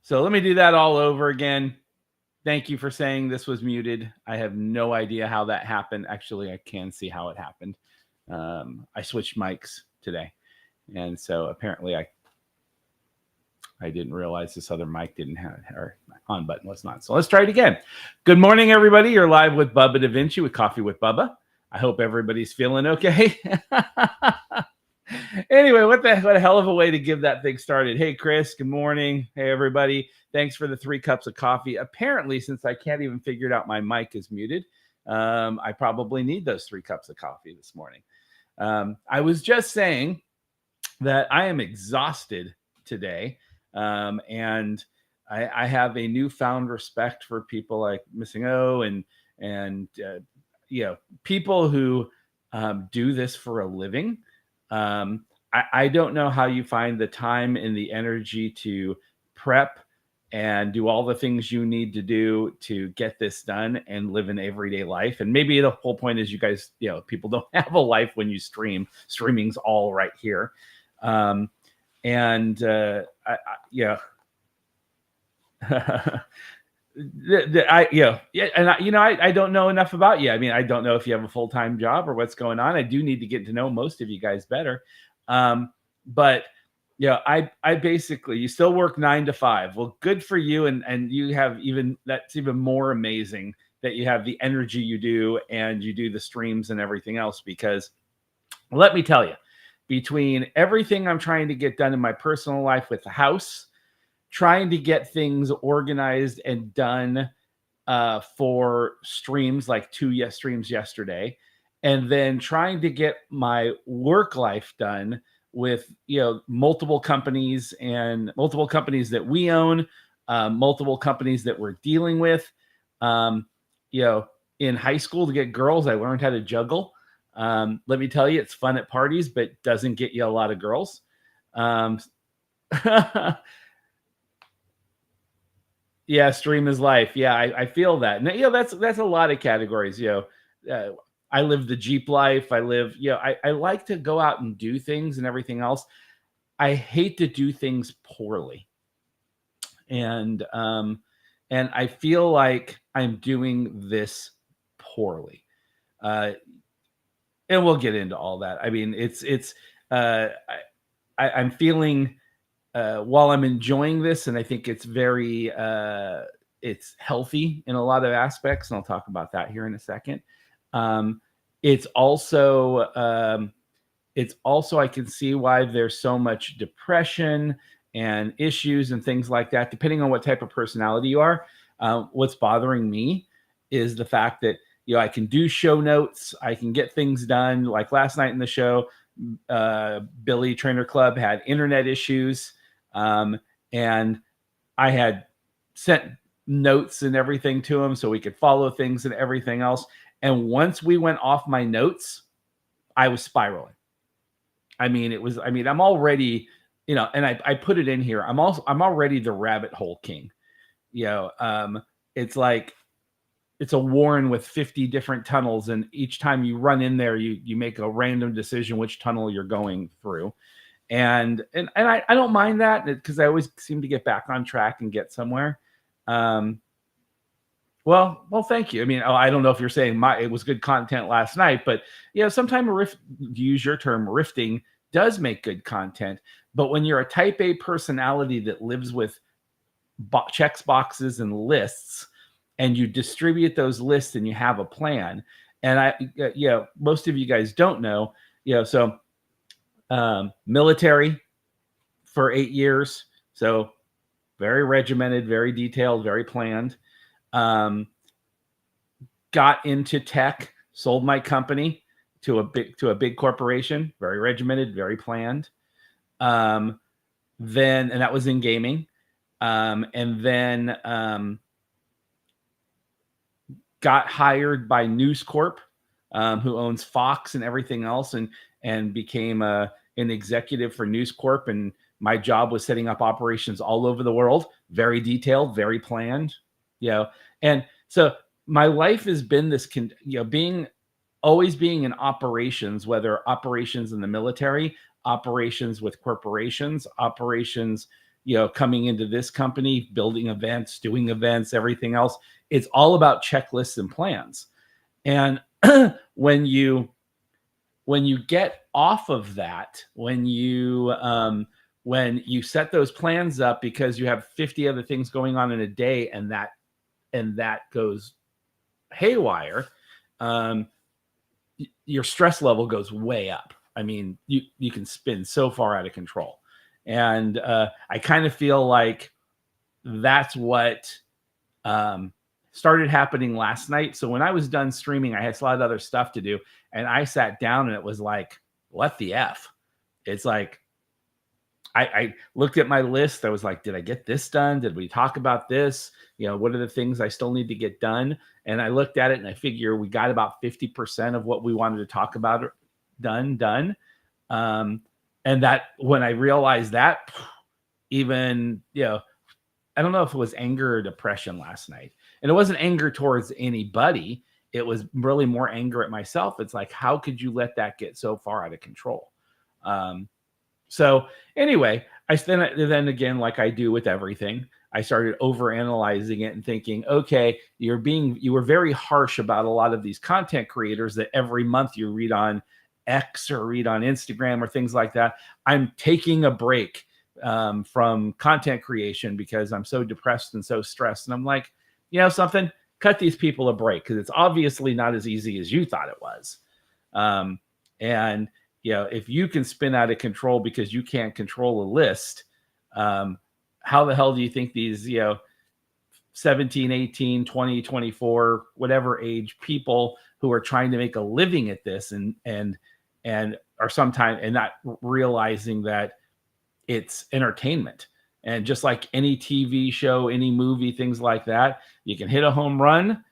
So let me do that all over again. Thank you for saying this was muted. I have no idea how that happened. Actually, I can see how it happened. I switched mics today, and so apparently I didn't realize this other mic didn't have, or on button was not. So let's try it again. Good morning, everybody. You're live with Bubba Da Vinci with Coffee with Bubba. I hope everybody's feeling okay. Anyway, what a hell of a way to give that thing started. Hey, Chris, good morning. Hey, everybody. Thanks for the 3 cups of coffee. Apparently, since I can't even figure it out, my mic is muted. I probably need those 3 cups of coffee this morning. I was just saying that I am exhausted today. And I have a newfound respect for people like Missing O and people who do this for a living. I don't know how you find the time and the energy to prep and do all the things you need to do to get this done and live an everyday life. And maybe the whole point is you guys, people don't have a life when you stream. Streaming's all right here. I don't know enough about you. I mean, I don't know if you have a full-time job or what's going on. I do need to get to know most of you guys better. But I basically, you still work 9 to 5. Well, good for you. And you have that's even more amazing that you have the energy you do and you do the streams and everything else, because let me tell you, between everything I'm trying to get done in my personal life with the house, trying to get things organized and done for streams like 2 streams yesterday, and then trying to get my work life done with multiple companies that we own, multiple companies that we're dealing with. In high school, to get girls, I learned how to juggle. Let me tell you, it's fun at parties, but doesn't get you a lot of girls. Yeah, stream is life. Yeah, I feel that. And, that's a lot of categories. I live the Jeep life. I live, I like to go out and do things and everything else. I hate to do things poorly. And I feel like I'm doing this poorly. And we'll get into all that. I mean, I'm feeling, while I'm enjoying this, and I think it's very, it's healthy in a lot of aspects, and I'll talk about that here in a second. It's also, I can see why there's so much depression and issues and things like that, depending on what type of personality you are. What's bothering me is the fact that, I can do show notes, I can get things done. Like last night in the show, Billy Trainer Club had internet issues. And I had sent notes and everything to him so we could follow things and everything else. And once we went off my notes, I was spiraling. I'm already, and I put it in here. I'm already the rabbit hole king. It's like, it's a warren with 50 different tunnels. And each time you run in there, you make a random decision which tunnel you're going through. And I don't mind that, because I always seem to get back on track and get somewhere. Well, thank you. I mean, I don't know if you're saying it was good content last night, but sometimes to use your term, rifting does make good content. But when you're a type A personality that lives with checks boxes and lists, and you distribute those lists and you have a plan, and most of you guys don't know, so military for 8 years, so very regimented, very detailed, very planned. Got into tech, sold my company to a big corporation, very regimented, very planned. And that was in gaming. And then got hired by News Corp, who owns Fox and everything else, and became an executive for News Corp. And my job was setting up operations all over the world, very detailed, very planned, And so my life has been this, always being in operations, whether operations in the military, operations with corporations, operations coming into this company, building events, doing events, everything else. It's all about checklists and plans. And when you get off of that, when you set those plans up because you have 50 other things going on in a day, and that goes haywire, your stress level goes way up. I mean, you can spin so far out of control. And I kind of feel like that's what started happening last night. So when I was done streaming, I had a lot of other stuff to do, and I sat down and it was like, what the F? It's like, I looked at my list. I was like, did I get this done? Did we talk about this? What are the things I still need to get done? And I looked at it and I figure we got about 50% of what we wanted to talk about done. And that when I realized that, even, I don't know if it was anger or depression last night. And it wasn't anger towards anybody. It was really more anger at myself. It's like, how could you let that get so far out of control? So anyway, then again, like I do with everything, I started overanalyzing it and thinking, okay, you were very harsh about a lot of these content creators that every month you read on X or read on Instagram or things like that. I'm taking a break from content creation because I'm so depressed and so stressed. And I'm like, something, cut these people a break, because it's obviously not as easy as you thought it was. And if you can spin out of control because you can't control a list, how the hell do you think these, 17, 18, 20, 24, whatever age people who are trying to make a living at this and are sometimes and not realizing that it's entertainment. And just like any TV show, any movie, things like that, you can hit a home run,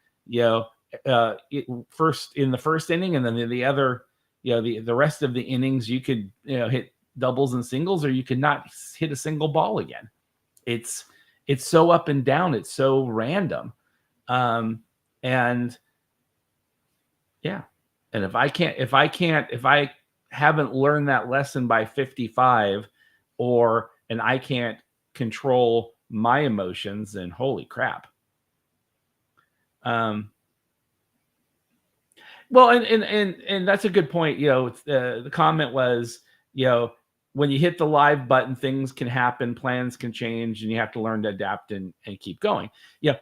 first in the first inning, and then the other, the rest of the innings, you could, hit doubles and singles, or you could not hit a single ball again. It's so up and down. It's so random. And yeah. And if I haven't learned that lesson by 55, and I can't control my emotions, then holy crap. Well, and that's a good point. The comment was, when you hit the live button, things can happen, plans can change, and you have to learn to adapt and keep going.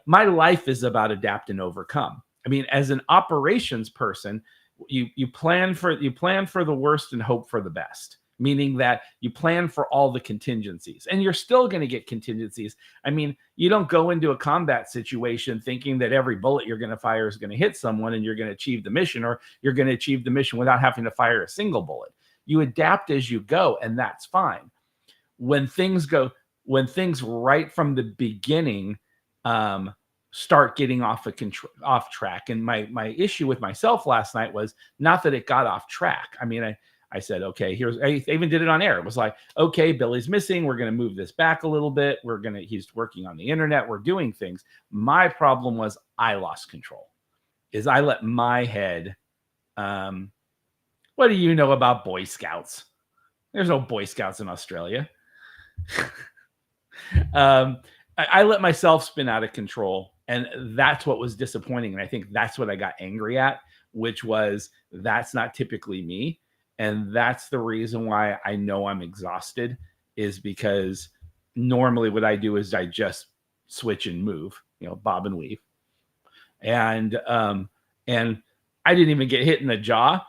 My life is about adapt and overcome. I mean, as an operations person, you plan for the worst and hope for the best, meaning that you plan for all the contingencies, and you're still going to get contingencies. I mean, you don't go into a combat situation thinking that every bullet you're going to fire is going to hit someone and you're going to achieve the mission, or you're going to achieve the mission without having to fire a single bullet. You adapt as you go, and that's fine. When things right from the beginning start getting off track, and my issue with myself last night was not that it got off track. I mean, I said, okay, I even did it on air. It was like, okay, Billy's missing. We're going to move this back a little bit. He's working on the internet. We're doing things. My problem was I lost control. I let my head, what do you know about Boy Scouts? There's no Boy Scouts in Australia. I let myself spin out of control, and that's what was disappointing. And I think that's what I got angry at, which was that's not typically me. And that's the reason why I know I'm exhausted, is because normally what I do is I just switch and move, bob and weave. And I didn't even get hit in the jaw.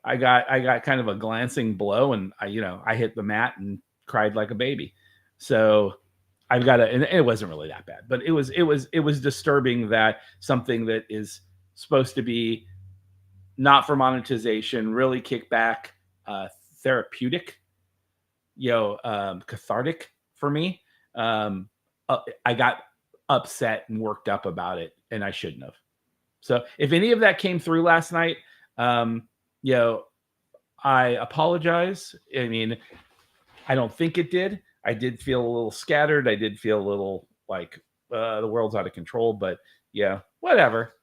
I got kind of a glancing blow, and I hit the mat and cried like a baby. So I've got and it wasn't really that bad, but it was disturbing that something that is supposed to be not for monetization, really kickback, therapeutic, cathartic for me. I got upset and worked up about it, and I shouldn't have. So if any of that came through last night, I apologize. I mean, I don't think it did. I did feel a little scattered. I did feel a little like the world's out of control, but whatever.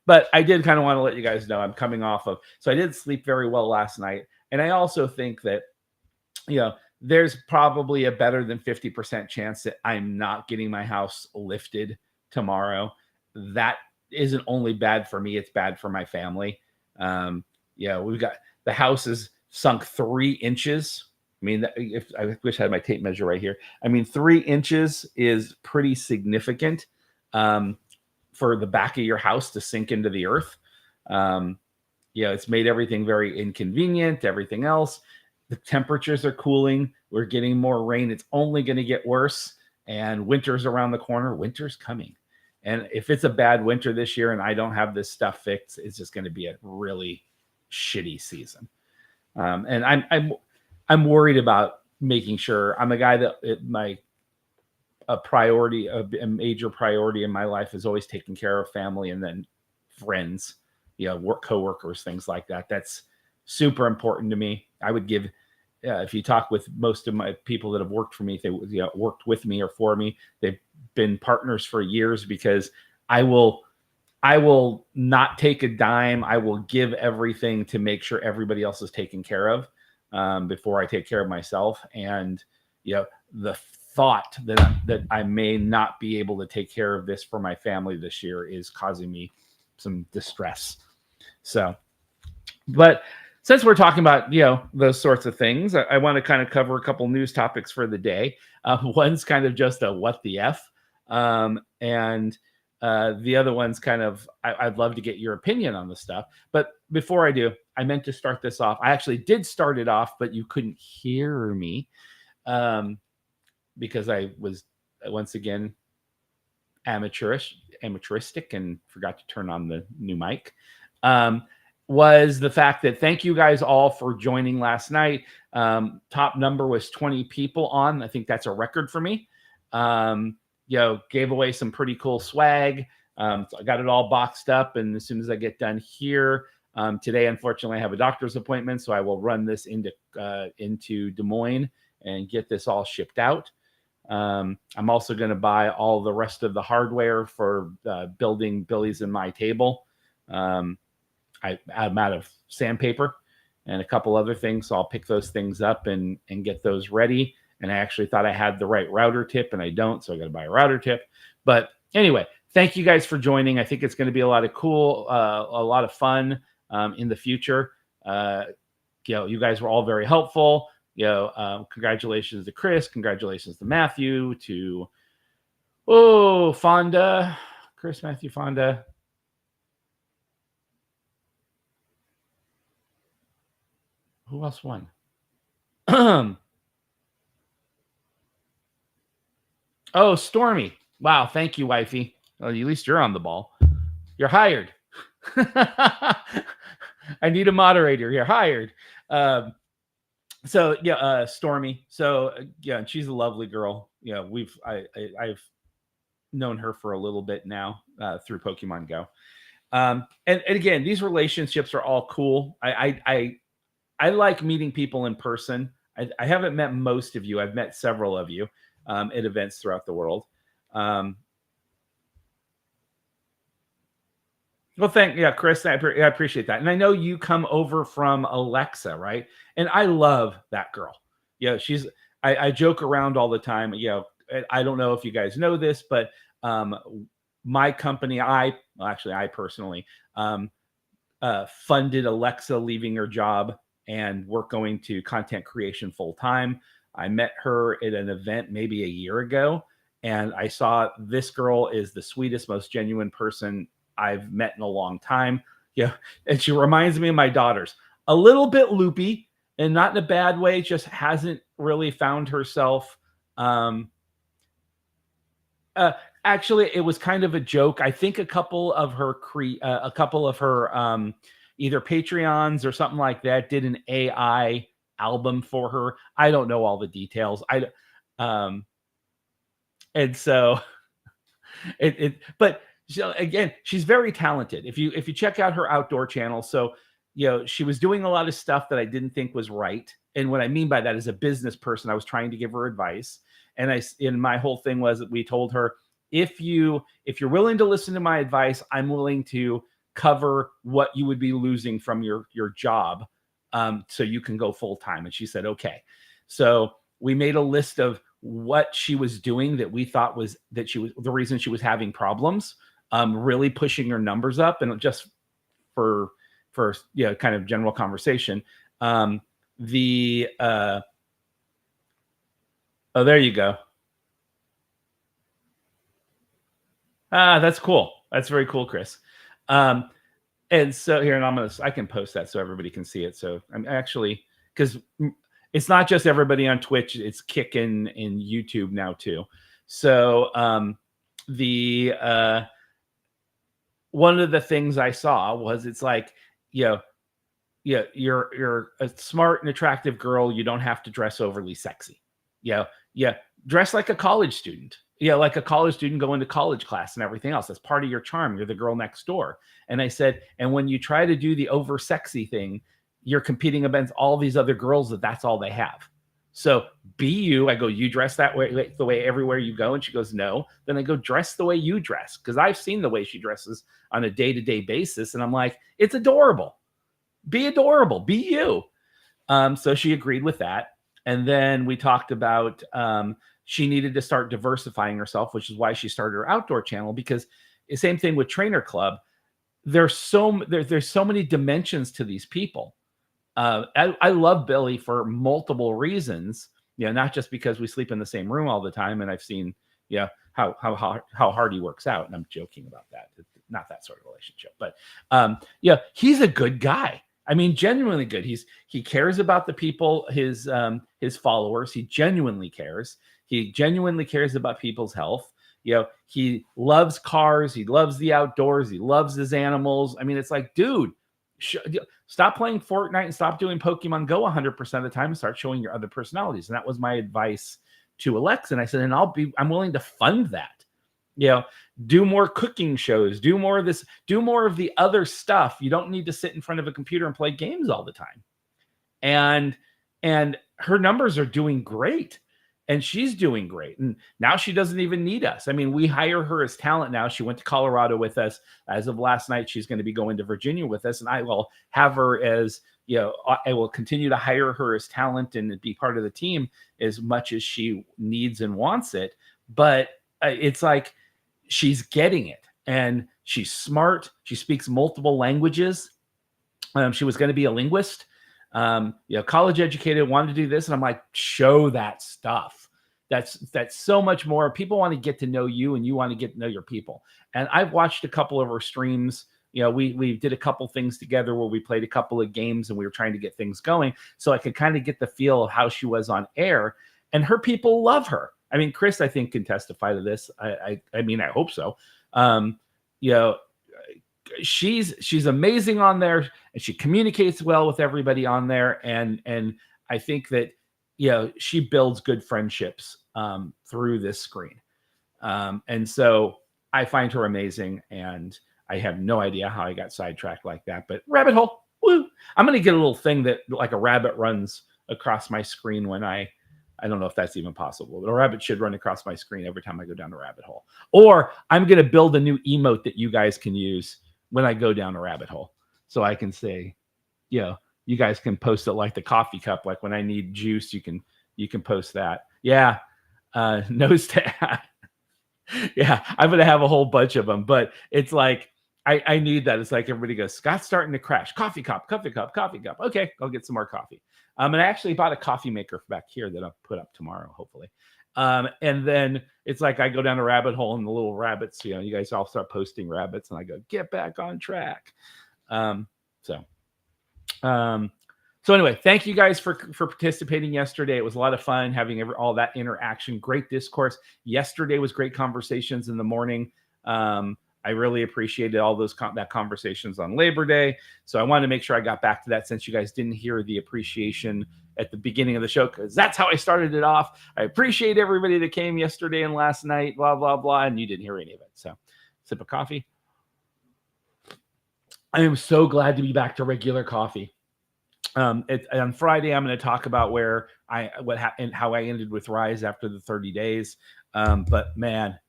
But I did kind of want to let you guys know I'm coming off of, so I did sleep very well last night. And I also think that, there's probably a better than 50% chance that I'm not getting my house lifted tomorrow. That isn't only bad for me, it's bad for my family. We've got the house is sunk 3 inches. I mean, if I wish I had my tape measure right here. I mean, 3 inches is pretty significant for the back of your house to sink into the earth. It's made everything very inconvenient, everything else. The temperatures are cooling. We're getting more rain. It's only going to get worse. And winter's around the corner. Winter's coming. And if it's a bad winter this year and I don't have this stuff fixed, it's just going to be a really shitty season. And I'm worried about making sure. I'm a guy that a major priority in my life is always taking care of family and then friends, work coworkers, things like that. That's super important to me. I would give, if you talk with most of my people that have worked for me, they worked with me or for me, they've been partners for years, because I will not take a dime. I will give everything to make sure everybody else is taken care of before I take care of myself. And the thought that I may not be able to take care of this for my family this year is causing me some distress. So, but since we're talking about, those sorts of things, I want to kind of cover a couple news topics for the day. One's kind of just a what the F. And the other one's kind of, I'd love to get your opinion on the stuff. But before I do, I meant to start this off. I actually did start it off, but you couldn't hear me because I was, once again, amateuristic and forgot to turn on the new mic. Was the fact that thank you guys all for joining last night. Top number was 20 people on. I think that's a record for me. Gave away some pretty cool swag. So I got it all boxed up. And as soon as I get done here, today, unfortunately, I have a doctor's appointment. So I will run this into Des Moines and get this all shipped out. I'm also going to buy all the rest of the hardware for building Billy's and my table. I'm out of sandpaper and a couple other things. So I'll pick those things up and get those ready. And I actually thought I had the right router tip and I don't. So I got to buy a router tip. But anyway, thank you guys for joining. I think it's going to be a lot of cool, a lot of fun in the future. You guys were all very helpful. Congratulations to Chris. Congratulations to Matthew, to Fonda, Chris, Matthew, Fonda. Who else won? Oh, Stormy. Wow. Thank you, wifey. Well, at least you're on the ball. You're hired. I need a moderator. You're hired. Stormy. So she's a lovely girl. I've known her for a little bit now through Pokemon Go. And again, these relationships are all cool. I like meeting people in person. I haven't met most of you. I've met several of you at events throughout the world. Chris, I appreciate that. And I know you come over from Alexa, right? And I love that girl. I joke around all the time. I don't know if you guys know this, but my company, I personally funded Alexa leaving her job and we're going to content creation full time. I met her at an event maybe a year ago, and I saw this girl is the sweetest, most genuine person I've met in a long time. And she reminds me of my daughters. A little bit loopy, and not in a bad way, just hasn't really found herself. Actually, it was kind of a joke. I think a couple of her either Patreons or something like that did an AI album for her. I don't know all the details. And so but again, she's very talented. If you check out her outdoor channel, so she was doing a lot of stuff that I didn't think was right. And what I mean by that is, a business person, I was trying to give her advice, and my whole thing was that we told her, if you're willing to listen to my advice, I'm willing to cover what you would be losing from your job, so you can go full time. And she said, okay. So we made a list of what she was doing that we thought was that she was the reason she was having problems, really pushing her numbers up. And just for kind of general conversation, oh, there you go. That's cool. That's very cool, Chris. And so here, and I can post that so everybody can see it. So I'm actually, because it's not just everybody on Twitch, it's kicking in YouTube now too. So one of the things I saw was, it's like, you're a smart and attractive girl. You don't have to dress overly sexy. Dress like a college student. Like a college student going to college class and everything else. That's part of your charm. You're the girl next door. And I said, and when you try to do the over sexy thing, you're competing against all these other girls that's all they have. So be you. I go, you dress that way, the way everywhere you go. And she goes, no. Then I go, dress the way you dress. Because I've seen the way she dresses on a day-to-day basis. And I'm like, it's adorable. Be adorable. Be you. So she agreed with that. And then we talked about she needed to start diversifying herself, which is why she started her outdoor channel. Because the same thing with Trainer Club. There's so many dimensions to these people. I love Billy for multiple reasons. Not just because we sleep in the same room all the time, and I've seen how hard he works out. And I'm joking about that. It's not that sort of relationship, but he's a good guy. I mean, genuinely good. He cares about the people, his followers. He genuinely cares. He genuinely cares about people's health. He loves cars. He loves the outdoors. He loves his animals. I mean, it's like, dude, stop playing Fortnite and stop doing Pokemon Go 100% of the time and start showing your other personalities. And that was my advice to Alexa. And I said, and I'm willing to fund that. Do more cooking shows, do more of this, do more of the other stuff. You don't need to sit in front of a computer and play games all the time. And her numbers are doing great. And she's doing great. And now she doesn't even need us. I mean, we hire her as talent now. She went to Colorado with us. As of last night, she's going to be going to Virginia with us. And I will have her as, I will continue to hire her as talent and be part of the team as much as she needs and wants it. But it's like, she's getting it. And she's smart. She speaks multiple languages. She was going to be a linguist. College educated, wanted to do this. And I'm like, show that stuff. That's so much more. People want to get to know you, and you want to get to know your people. And I've watched a couple of her streams. We did a couple things together where we played a couple of games and we were trying to get things going. So I could kind of get the feel of how she was on air, and her people love her. I mean, Chris, I think, can testify to this. I mean, I hope so. She's amazing on there, and she communicates well with everybody on there. And I think that, she builds good friendships through this screen. And so I find her amazing, and I have no idea how I got sidetracked like that, but rabbit hole. Woo. I'm going to get a little thing that like a rabbit runs across my screen when I don't know if that's even possible, but a rabbit should run across my screen every time I go down a rabbit hole. Or I'm going to build a new emote that you guys can use when I go down a rabbit hole. So I can say, you guys can post it like the coffee cup. Like when I need juice, you can post that. Yeah. Nose tab. Yeah. I'm going to have a whole bunch of them, but it's like, I need that. It's like everybody goes, Scott's starting to crash. Coffee cup, coffee cup, coffee cup. Okay, I'll get some more coffee. And I actually bought a coffee maker back here that I'll put up tomorrow, hopefully. And then it's like I go down a rabbit hole, and the little rabbits, you guys all start posting rabbits, and I go, get back on track. So anyway, thank you guys for participating yesterday. It was a lot of fun having all that interaction, great discourse. Yesterday was great conversations in the morning. I really appreciated all those conversations on Labor Day. So I wanted to make sure I got back to that, since you guys didn't hear the appreciation at the beginning of the show, because that's how I started it off. I appreciate everybody that came yesterday and last night, blah, blah, blah. And you didn't hear any of it. So sip of coffee. I am so glad to be back to regular coffee. On Friday, I'm going to talk about how I ended with Rise after the 30 days. But man,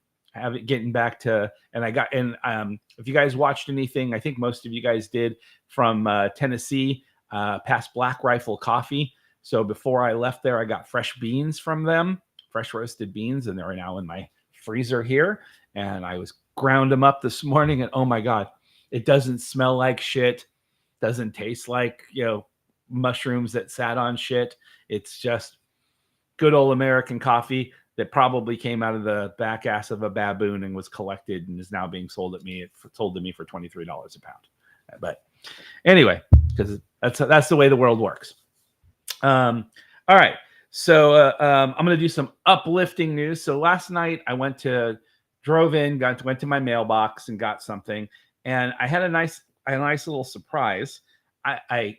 getting back to, if you guys watched anything, I think most of you guys did, from Tennessee, past Black Rifle Coffee. So before I left there, I got fresh beans from them, fresh roasted beans, and they're now in my freezer here. And I was ground them up this morning, and oh my God, it doesn't smell like shit. Doesn't taste like, mushrooms that sat on shit. It's just good old American coffee that probably came out of the back ass of a baboon and was collected and is now being sold to me for $23 a pound. But anyway, because that's the way the world works. All right. So I'm going to do some uplifting news. So last night I went to my mailbox and got something, and I had a nice little surprise. I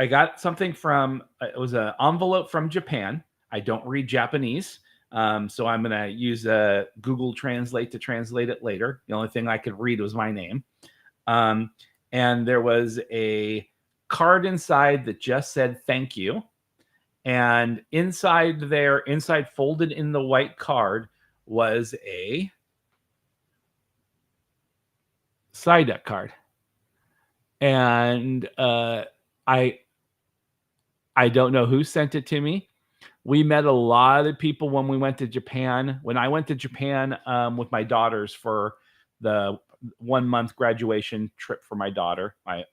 got something from, it was an envelope from Japan. I don't read Japanese, so I'm going to use Google Translate to translate it later. The only thing I could read was my name. And there was a card inside that just said thank you. And inside folded in the white card was a Psyduck card. And I don't know who sent it to me. We met a lot of people when we went to Japan. When I went to Japan with my daughters for the 1 month graduation trip for my daughter, my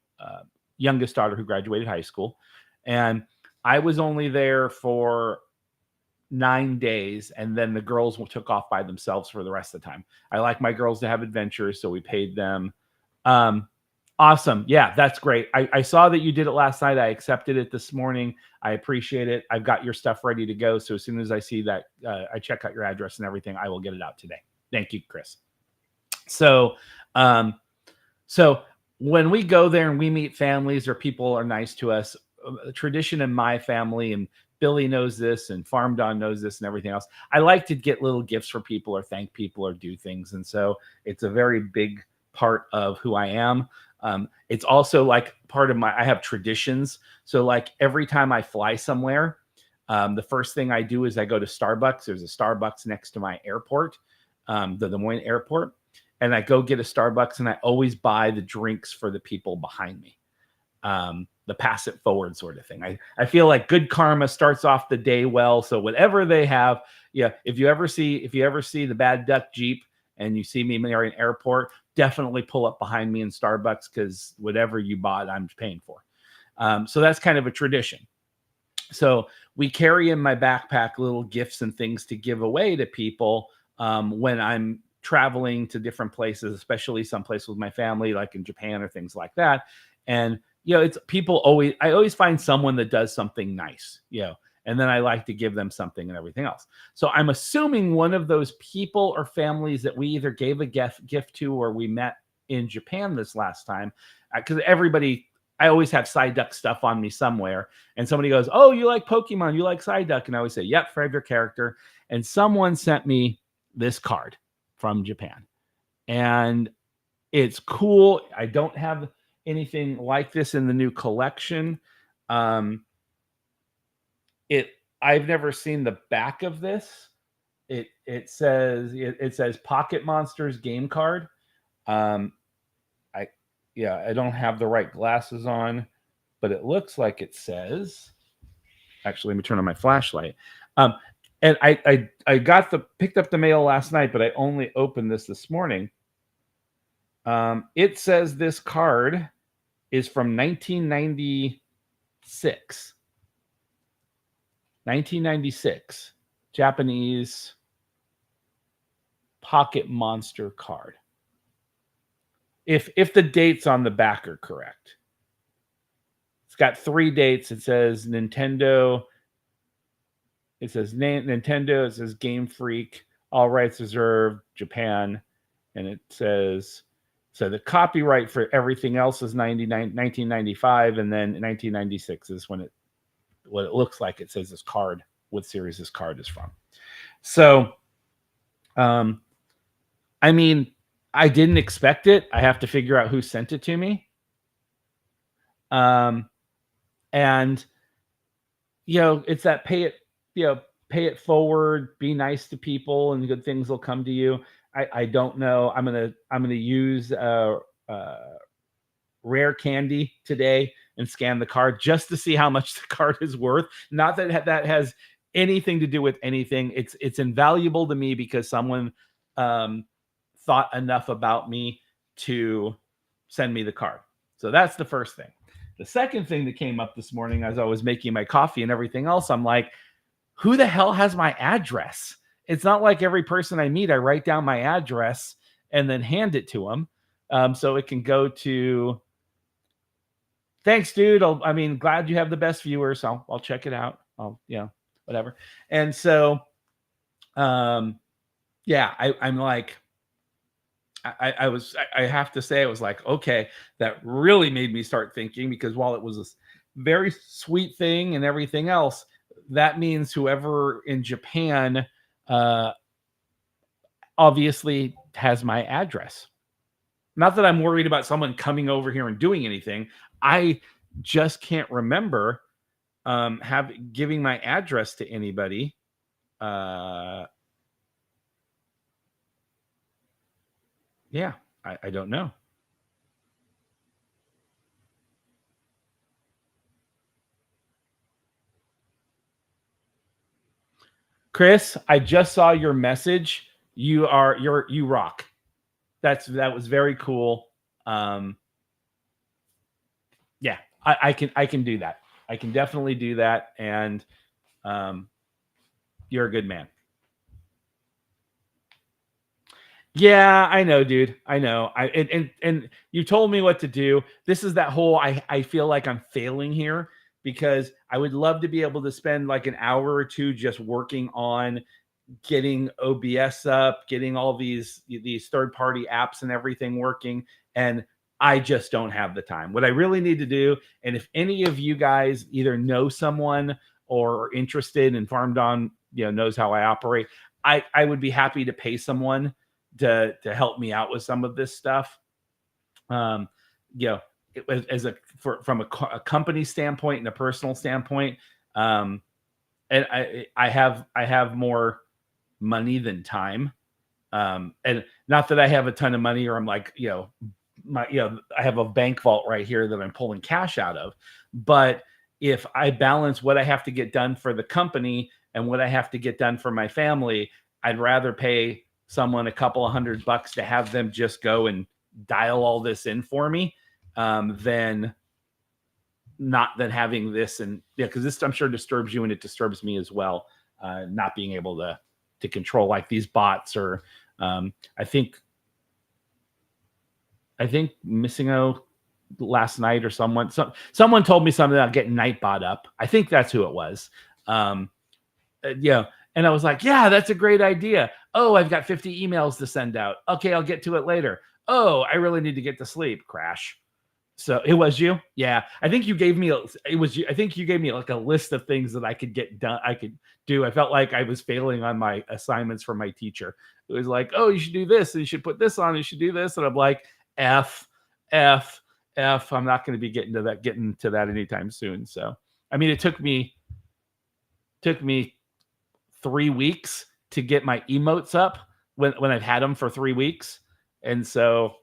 youngest daughter who graduated high school. And I was only there for 9 days, and then the girls took off by themselves for the rest of the time. I like my girls to have adventures, so we paid them. Awesome. Yeah, that's great. I saw that you did it last night. I accepted it this morning. I appreciate it. I've got your stuff ready to go. So as soon as I see that, I check out your address and everything, I will get it out today. Thank you, Chris. So when we go there and we meet families or people are nice to us, a tradition in my family, and Billy knows this and Farm Don knows this and everything else, I like to get little gifts for people or thank people or do things. And so it's a very big part of who I am. It's also like part of I have traditions. So like every time I fly somewhere, the first thing I do is I go to Starbucks. There's a Starbucks next to my airport, the Des Moines airport. And I go get a Starbucks, and I always buy the drinks for the people behind me. The pass it forward sort of thing. I feel like good karma starts off the day well. So whatever they have, if you ever see the Bad Duck Jeep and you see me near an airport, definitely pull up behind me in Starbucks, because whatever you bought, I'm paying for. So that's kind of a tradition. So we carry in my backpack little gifts and things to give away to people when I'm traveling to different places, especially some places with my family, like in Japan or things like that. And, it's I always find someone that does something nice, and then I like to give them something and everything else. So I'm assuming one of those people or families that we either gave a gift to or we met in Japan this last time, because I always have Psyduck stuff on me somewhere, and somebody goes, "Oh, you like Pokemon, you like Psyduck," and I always say, "Yep, favorite character." And someone sent me this card from Japan, and it's cool. I don't have anything like this in the new collection. I've never seen the back of this. It says Pocket Monsters game card. I don't have the right glasses on, but it looks like it says. Actually, let me turn on my flashlight. And I picked up the mail last night, but I only opened this morning. It says this card is from 1996. 1996, Japanese Pocket Monster card. If the dates on the back are correct. It's got 3 dates. It says Nintendo. It says Nintendo. It says Game Freak. All rights reserved, Japan. And it says, so the copyright for everything else is 1995, and then 1996 is what it looks like. It says this card, what series this card is from. So, I didn't expect it. I have to figure out who sent it to me. And it's that pay it forward, be nice to people, and good things will come to you. I don't know. I'm gonna use rare candy today and scan the card just to see how much the card is worth. Not that that has anything to do with anything. It's invaluable to me because someone thought enough about me to send me the card. So that's the first thing. The second thing that came up this morning as I was making my coffee and everything else, I'm like, who the hell has my address? It's not like every person I meet, I write down my address and then hand it to them. So it can go to, thanks, dude. Glad you have the best viewers. I'll check it out. Whatever. And so, I'm like, I have to say, I was like, okay, that really made me start thinking, because while it was a very sweet thing and everything else, that means whoever in Japan obviously has my address. Not that I'm worried about someone coming over here and doing anything. I just can't remember giving my address to anybody. I don't know. Chris, I just saw your message. You rock. That was very cool. I can do that. I can definitely do that. And you're a good man. Yeah, I know, dude. I know. And you told me what to do. This is that whole, I feel like I'm failing here, because I would love to be able to spend like an hour or two just working on getting OBS up, getting all these third-party apps and everything working. And I just don't have the time. What I really need to do, and if any of you guys either know someone or are interested in Farm Don, knows how I operate, I would be happy to pay someone to help me out with some of this stuff. From a company standpoint and a personal standpoint, and I have more money than time, and not that I have a ton of money, or I'm like, I have a bank vault right here that I'm pulling cash out of. But if I balance what I have to get done for the company and what I have to get done for my family, I'd rather pay someone a couple of $100 to have them just go and dial all this in for me, than having this. And because this, I'm sure, disturbs you, and it disturbs me as well, not being able to control like these bots, or I think Missingo last night, or someone told me something about getting Nightbot up. I think that's who it was. And I was like, yeah, that's a great idea. Oh, I've got 50 emails to send out. Okay, I'll get to it later. Oh, I really need to get to sleep. Crash. So it was you. Yeah. I think you gave me like a list of things that I could get done. I could do. I felt like I was failing on my assignments from my teacher. It was like, oh, you should do this, and you should put this on, you should do this. And I'm like, F. I'm not going to be getting to that anytime soon. So, I mean, it took me 3 weeks to get my emotes up when I've had them for 3 weeks. And so,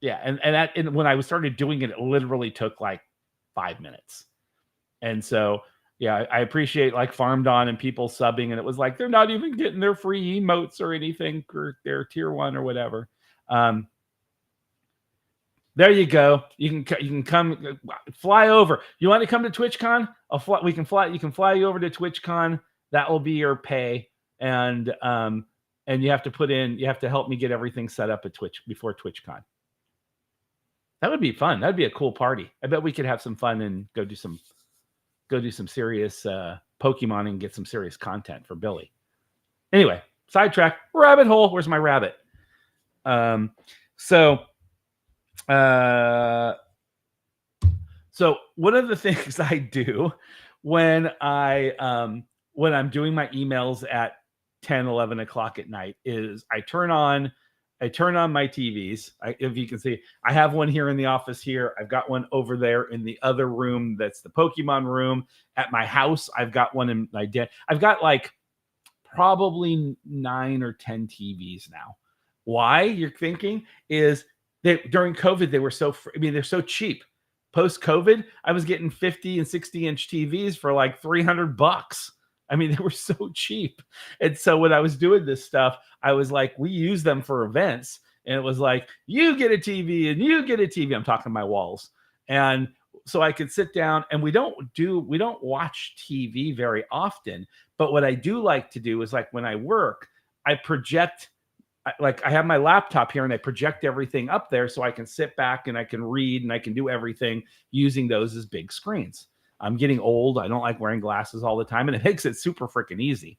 yeah. And when I started doing it, it literally took like 5 minutes. And so, yeah, I appreciate like Farm Don and people subbing. And it was like, they're not even getting their free emotes or anything, or their tier 1 or whatever. There you go. You can come fly over. You want to come to TwitchCon? You can fly you over to TwitchCon. That will be your pay. And you have to help me get everything set up at Twitch before TwitchCon. That would be fun. That'd be a cool party. I bet we could have some fun and go do some serious Pokemon and get some serious content for Billy. Anyway, sidetrack, rabbit hole. Where's my rabbit? So one of the things I do when I'm doing my emails at 10, 11 o'clock at night is I turn on my TVs. If you can see, I have one here in the office here. I've got one over there in the other room. That's the Pokemon room. At my house, I've got one in my den. I've got like probably 9 or 10 TVs now. Why, you're thinking, is that during COVID, they were they're so cheap. Post COVID, I was getting 50 and 60-inch TVs for like $300. I mean, they were so cheap. And so when I was doing this stuff, I was like, we use them for events. And it was like, you get a TV and you get a TV. I'm talking my walls. And so I could sit down, and we don't watch TV very often. But what I do like to do is, like, when I work, I project, like, I have my laptop here and I project everything up there so I can sit back and I can read and I can do everything using those as big screens. I'm getting old. I don't like wearing glasses all the time, and it makes it super freaking easy.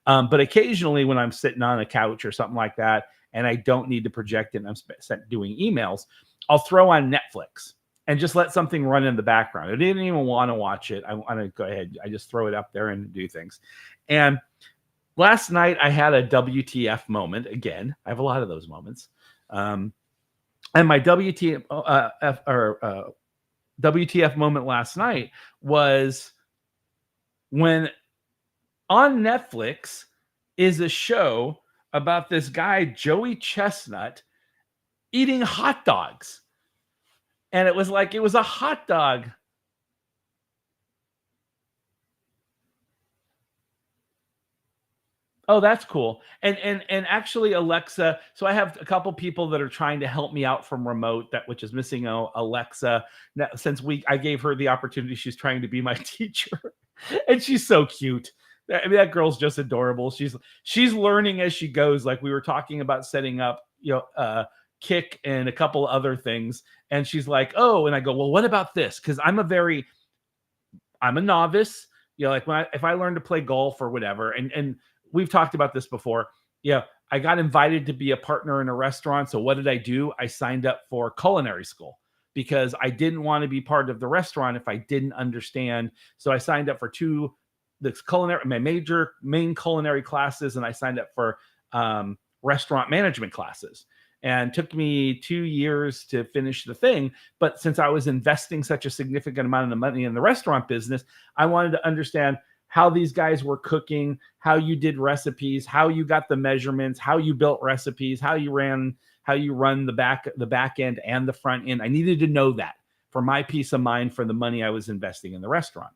But occasionally when I'm sitting on a couch or something like that, and I don't need to project it and I'm doing emails, I'll throw on Netflix and just let something run in the background. I didn't even want to watch it. I want to go ahead. I just throw it up there and do things. And last night I had a WTF moment again. I have a lot of those moments. And my WTF moment last night was when on Netflix is a show about this guy, Joey Chestnut, eating hot dogs. And it was a hot dog. Oh, that's cool. And actually, Alexa, so I have a couple people that are trying to help me out from remote, which is missing Alexa. Now, since I gave her the opportunity, she's trying to be my teacher. And she's so cute. I mean, that girl's just adorable. She's learning as she goes. Like, we were talking about setting up, Kick and a couple other things. And she's like, oh, and I go, well, what about this? Because I'm a novice. Like, if I learn to play golf or whatever, and we've talked about this before. I got invited to be a partner in a restaurant. So what did I do? I signed up for culinary school because I didn't want to be part of the restaurant if I didn't understand. So I signed up for my main culinary classes, and I signed up for restaurant management classes. And took me 2 years to finish the thing. But since I was investing such a significant amount of money in the restaurant business, I wanted to understand how these guys were cooking, how you did recipes, how you got the measurements, how you built recipes, how you run the back end and the front end. I needed to know that for my peace of mind for the money I was investing in the restaurant.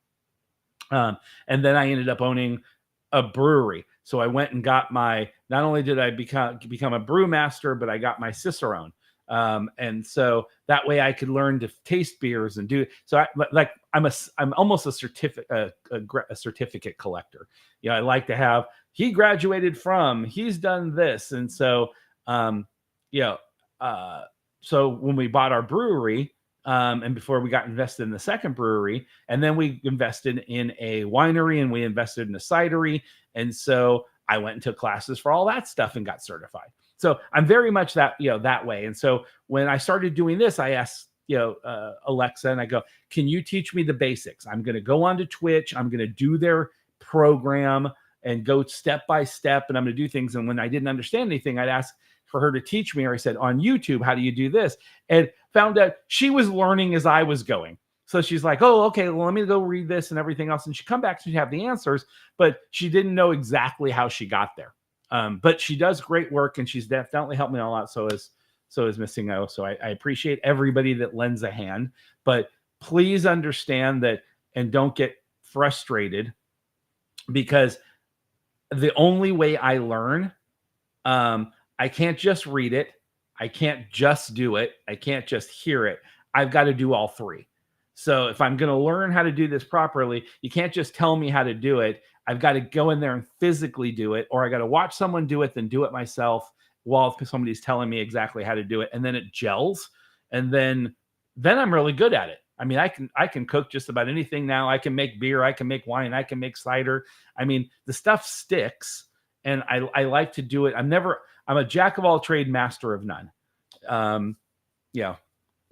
And then I ended up owning a brewery. So I went and got not only did I become a brewmaster, but I got my Cicerone. And so that way I could learn to taste beers and do. So I'm almost a certificate collector. I like to have, he graduated from, he's done this. And so, so when we bought our brewery, and before we got invested in the second brewery, and then we invested in a winery, and we invested in a cidery. And so I went and took classes for all that stuff and got certified. So I'm very much that way. And so when I started doing this, I asked, Alexa, and I go, can you teach me the basics? I'm going to go onto Twitch. I'm going to do their program and go step by step. And I'm going to do things. And when I didn't understand anything, I'd ask for her to teach me, or I said, on YouTube, how do you do this? And found out she was learning as I was going. So she's like, oh, okay, well, let me go read this and everything else. And she'd come back, she'd have the answers, but she didn't know exactly how she got there. But she does great work, and she's definitely helped me a lot. So is Missing O. So I appreciate everybody that lends a hand, but please understand that, and don't get frustrated, because the only way I learn, I can't just read it. I can't just do it. I can't just hear it. I've got to do all three. So if I'm going to learn how to do this properly, you can't just tell me how to do it. I've got to go in there and physically do it, or I got to watch someone do it, then do it myself while somebody's telling me exactly how to do it. And then it gels. And then I'm really good at it. I mean, I can cook just about anything now. I can make beer. I can make wine. I can make cider. I mean, the stuff sticks, and I like to do it. I'm a jack of all trade, master of none.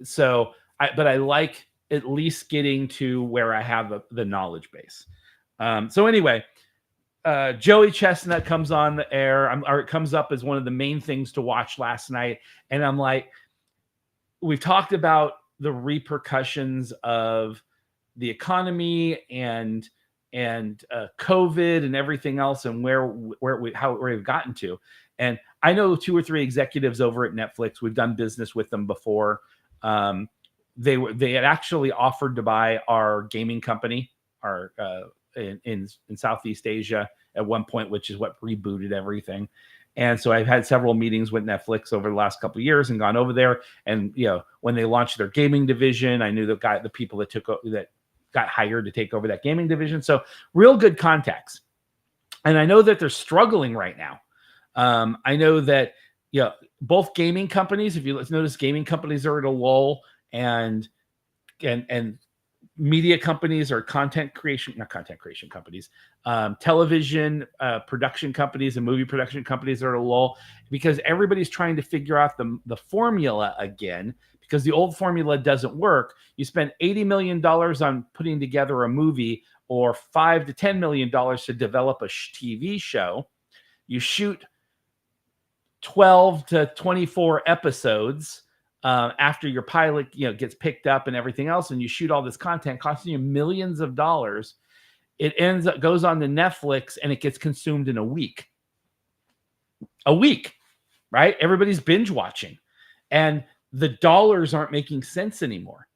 So but I like at least getting to where I have the knowledge base. So anyway, Joey Chestnut comes on the air, or it comes up as one of the main things to watch last night. And I'm like, we've talked about the repercussions of the economy and COVID and everything else, and how we've gotten to. And I know 2 or 3 executives over at Netflix. We've done business with them before. they had actually offered to buy our gaming company, our in Southeast Asia at one point, which is what rebooted everything. And so I've had several meetings with Netflix over the last couple of years and gone over there. And when they launched their gaming division, I knew the people that got hired to take over that gaming division. So real good contacts. And I know that they're struggling right now. I know that both gaming companies, if you notice, gaming companies are at a lull, and media companies or not content creation companies, television production companies and movie production companies are at a lull because everybody's trying to figure out the formula again, because the old formula doesn't work. You spend $80 million on putting together a movie, or $5 to $10 million to develop a TV show. You shoot 12 to 24 episodes after your pilot gets picked up and everything else, and you shoot all this content costing you millions of dollars. It goes on to Netflix and it gets consumed in a week, right? Everybody's binge watching, and the dollars aren't making sense anymore.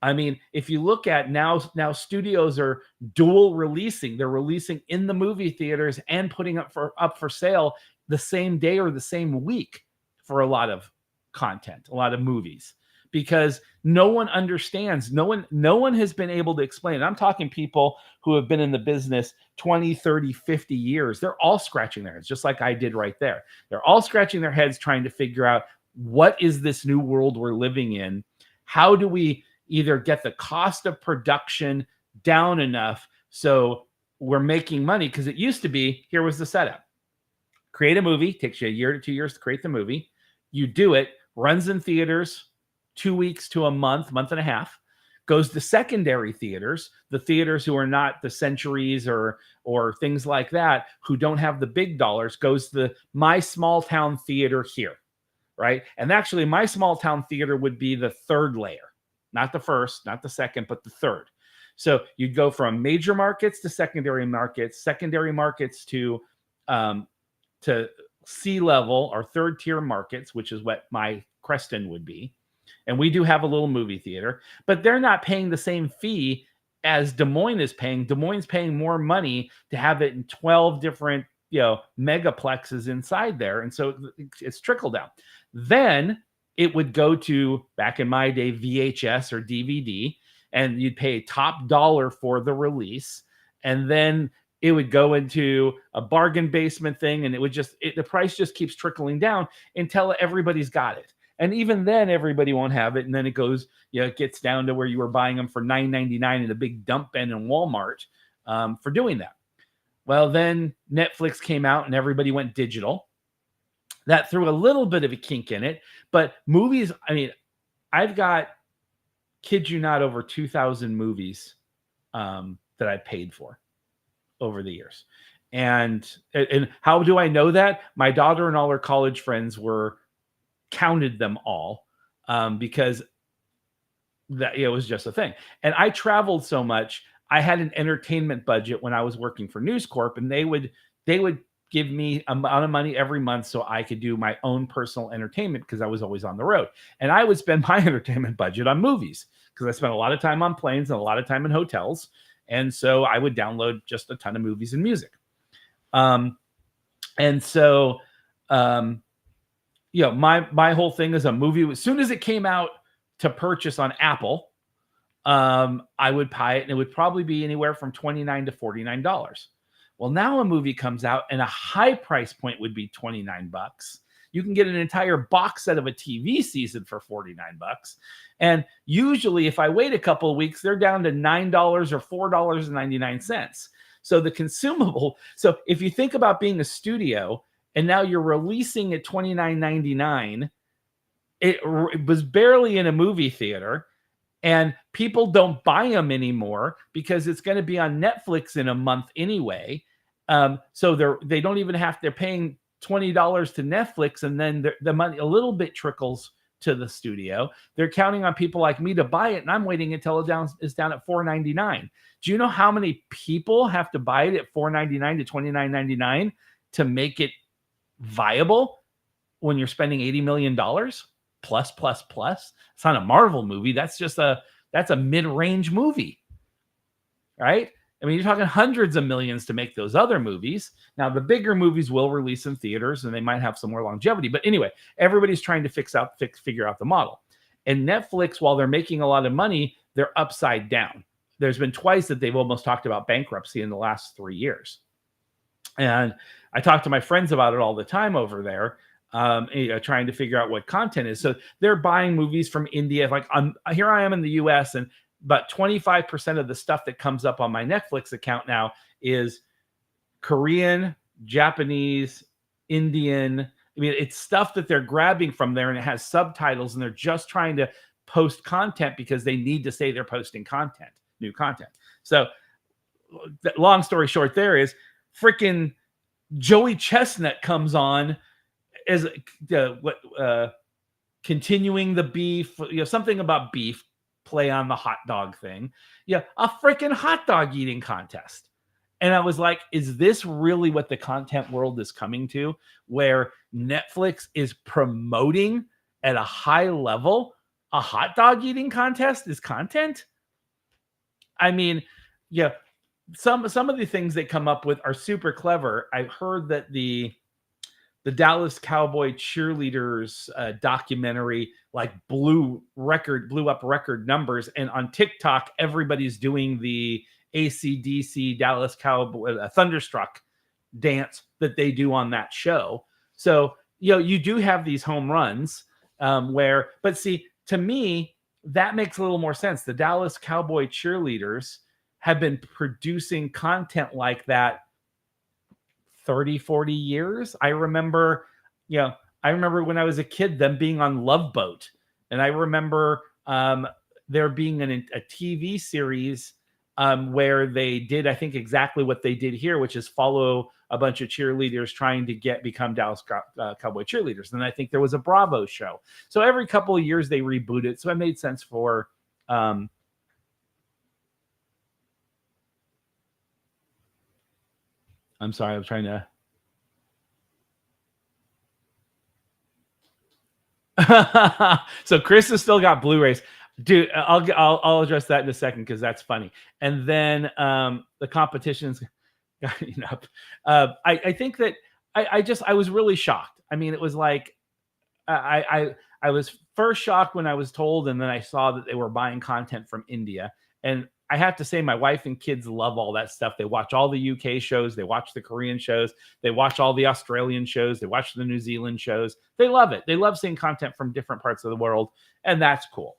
I mean, if you look at now studios are dual releasing. They're releasing in the movie theaters and putting up for sale the same day or the same week for a lot of content, a lot of movies, because no one understands. No one has been able to explain. I'm talking people who have been in the business 20, 30, 50 years. They're all scratching their heads, just like I did right there. They're all scratching their heads trying to figure out, what is this new world we're living in? How do we either get the cost of production down enough so we're making money? Because it used to be, here was the setup. Create a movie, takes you a year to 2 years to create the movie. You do it, runs in theaters 2 weeks to a month and a half, goes to secondary theaters, the theaters who are not the Centuries or things like that, who don't have the big dollars, goes to my small town theater here, right? And actually, my small town theater would be the third layer, not the first, not the second, but the third. So you'd go from major markets to secondary markets to C-level or third tier markets, which is what my Creston would be. And we do have a little movie theater, but they're not paying the same fee as Des Moines is paying. Des Moines is paying more money to have it in 12 different, megaplexes inside there. And so it's trickle down. Then it would go to, back in my day, VHS or DVD, and you'd pay top dollar for the release. And then it would go into a bargain basement thing, and the price just keeps trickling down until everybody's got it. And even then, everybody won't have it. And then it goes, it gets down to where you were buying them for $9.99 in a big dump bin in Walmart for doing that. Well, then Netflix came out and everybody went digital. That threw a little bit of a kink in it. But movies, I mean, I've got, kid you not, over 2,000 movies that I paid for over the years. And how do I know that? My daughter and all her college friends counted them all because that it was just a thing. And I traveled so much. I had an entertainment budget when I was working for News Corp, and they would give me a amount of money every month so I could do my own personal entertainment because I was always on the road. And I would spend my entertainment budget on movies because I spent a lot of time on planes and a lot of time in hotels. And so I would download just a ton of movies and music. My whole thing is a movie. As soon as it came out to purchase on Apple, I would buy it, and it would probably be anywhere from $29 to $49. Well, now a movie comes out, and a high price point would be $29. You can get an entire box set of a TV season for $49. And usually, if I wait a couple of weeks, they're down to $9 or $4.99. So the consumable. So if you think about being a studio, and now you're releasing at $29.99, it was barely in a movie theater, and people don't buy them anymore because it's going to be on Netflix in a month anyway. So they don't even they're paying $20 to Netflix, and then the money a little bit trickles to the studio. They're counting on people like me to buy it, and I'm waiting until it's down at $4.99. Do you know how many people have to buy it at $4.99 to $29.99 to make it viable when you're spending $80 million? plus plus plus. It's not a Marvel movie. That's a mid-range movie, right? I mean, you're talking hundreds of millions to make those other movies. Now, the bigger movies will release in theaters and they might have some more longevity. But anyway, everybody's trying to figure out the model. And Netflix, while they're making a lot of money, they're upside down. There's been twice that they've almost talked about bankruptcy in the last 3 years. And I talk to my friends about it all the time over there, trying to figure out what content is. So they're buying movies from India. Like here I am in the US, and about 25% of the stuff that comes up on my Netflix account now is Korean, Japanese, Indian. I mean, it's stuff that they're grabbing from there, and it has subtitles, and they're just trying to post content because they need to say they're posting content, new content. So long story short, there is freaking Joey Chestnut comes on as continuing the beef, something about beef, play on the hot dog thing. Yeah, a freaking hot dog eating contest. And I was like, is this really what the content world is coming to, where Netflix is promoting at a high level a hot dog eating contest is content? I mean, yeah, some of the things they come up with are super clever. I heard that the Dallas Cowboy cheerleaders documentary blew up record numbers, and on TikTok everybody's doing the AC/DC Dallas Cowboy Thunderstruck dance that they do on that show. So you do have these home runs but see, to me that makes a little more sense. The Dallas Cowboy cheerleaders have been producing content like that 30, 40 years. I remember when I was a kid, them being on Love Boat. And I remember there being a TV series where they did, I think, exactly what they did here, which is follow a bunch of cheerleaders trying to become Dallas Cowboy cheerleaders. And I think there was a Bravo show. So every couple of years they reboot it. So it made sense for I'm sorry, I'm trying to. So Chris has still got Blu-rays, dude. I'll address that in a second because that's funny. And then the competition's gotten up. I think that I was really shocked. I mean, it was like I was first shocked when I was told, and then I saw that they were buying content from India. And I have to say, my wife and kids love all that stuff. They watch all the UK shows. They watch the Korean shows. They watch all the Australian shows. They watch the New Zealand shows. They love it. They love seeing content from different parts of the world. And that's cool.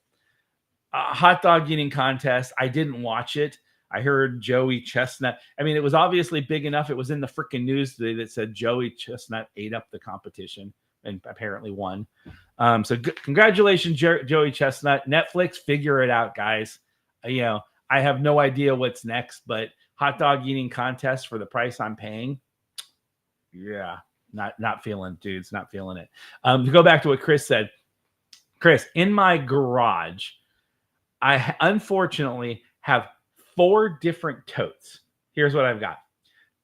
Hot dog eating contest. I didn't watch it. I heard Joey Chestnut. I mean, it was obviously big enough. It was in the freaking news today that said Joey Chestnut ate up the competition and apparently won. So congratulations, Joey Chestnut. Netflix, figure it out, guys. I have no idea what's next, but hot dog eating contest for the price I'm paying. Yeah, not feeling, dudes, not feeling it. To go back to what Chris said, Chris, in my garage, I unfortunately have 4 different totes. Here's what I've got.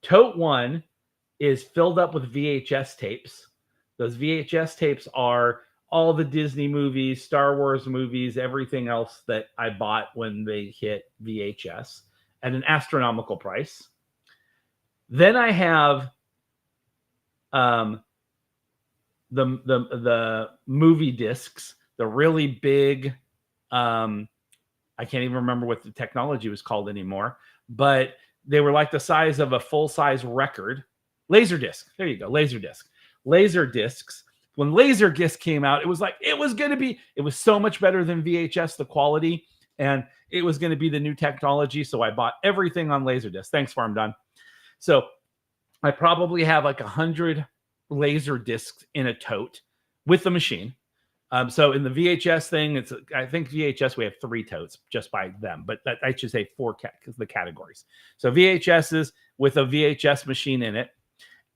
Tote 1 is filled up with VHS tapes. Those VHS tapes are all the Disney movies, Star Wars movies, everything else that I bought when they hit VHS at an astronomical price. Then I have the movie discs, the really big, I can't even remember what the technology was called anymore, but they were like the size of a full-size record. Laserdisc. There you go. Laserdisc. Laserdiscs. When Laserdisc came out, it was so much better than VHS, the quality, and it was going to be the new technology. So I bought everything on Laserdisc. Thanks, Farm Done. So I probably have like 100 Laserdiscs in a tote with the machine. So in the VHS thing, I think VHS, we have 3 totes just by them, but I should say 4 the categories. So VHSs with a VHS machine in it.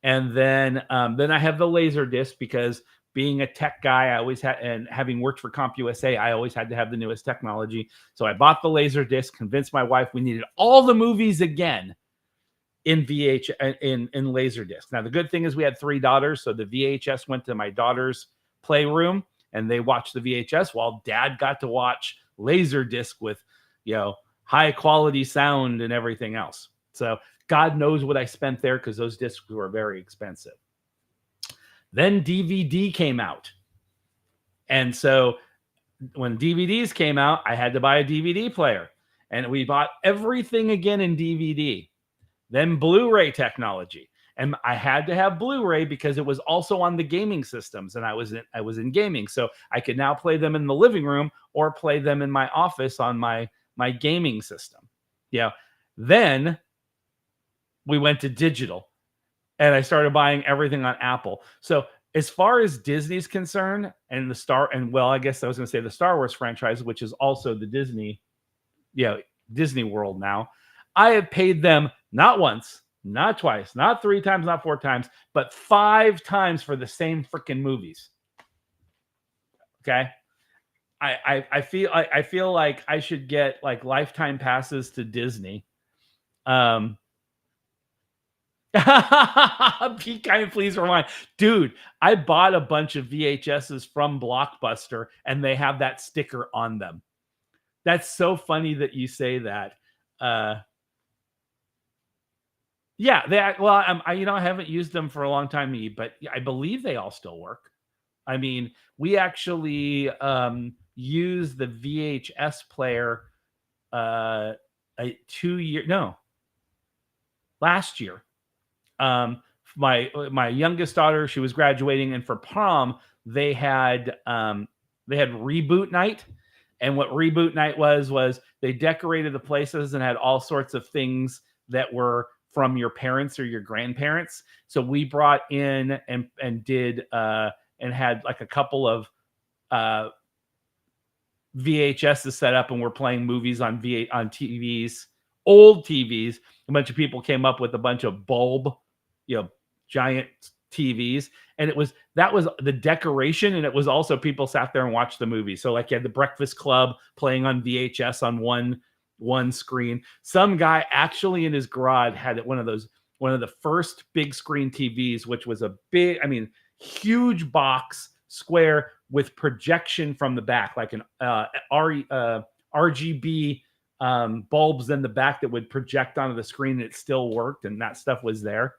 And then I have the Laserdisc, because being a tech guy, I always had, and having worked for CompUSA, I always had to have the newest technology. So I bought the Laserdisc, convinced my wife we needed all the movies again in Laserdisc. Now the good thing is we had 3 daughters, so the VHS went to my daughter's playroom, and they watched the VHS while dad got to watch Laserdisc with, high quality sound and everything else. So God knows what I spent there because those discs were very expensive. Then DVD came out. And so when DVDs came out, I had to buy a DVD player. And we bought everything again in DVD. Then Blu-ray technology. And I had to have Blu-ray because it was also on the gaming systems. And I was in gaming. So I could now play them in the living room or play them in my office on my gaming system. Then we went to digital. And I started buying everything on Apple. So as far as Disney's concerned, and I guess I was going to say the Star Wars franchise, which is also the Disney World now, I have paid them not once, not twice, not 3 times, not 4 times, but 5 times for the same freaking movies. Okay. I feel like I should get like lifetime passes to Disney. Be kind, please rewind. Dude, I bought a bunch of VHSs from Blockbuster and they have that sticker on them. That's so funny that you say that. I haven't used them for a long time, but I believe they all still work. I mean, we actually used the VHS player last year. My youngest daughter, she was graduating, and for prom they had reboot night. And what reboot night was they decorated the places and had all sorts of things that were from your parents or your grandparents. So we brought in and did and had like a couple of VHSs set up, and we're playing movies on TVs, old TVs. A bunch of people came up with a bunch of bulb, giant TVs, and that was the decoration, and it was also people sat there and watched the movie. So like you had the Breakfast Club playing on VHS on one screen. Some guy actually in his garage had one of the first big screen TVs, which was a big, huge box square with projection from the back, like an RGB bulbs in the back that would project onto the screen, and it still worked, and that stuff was there.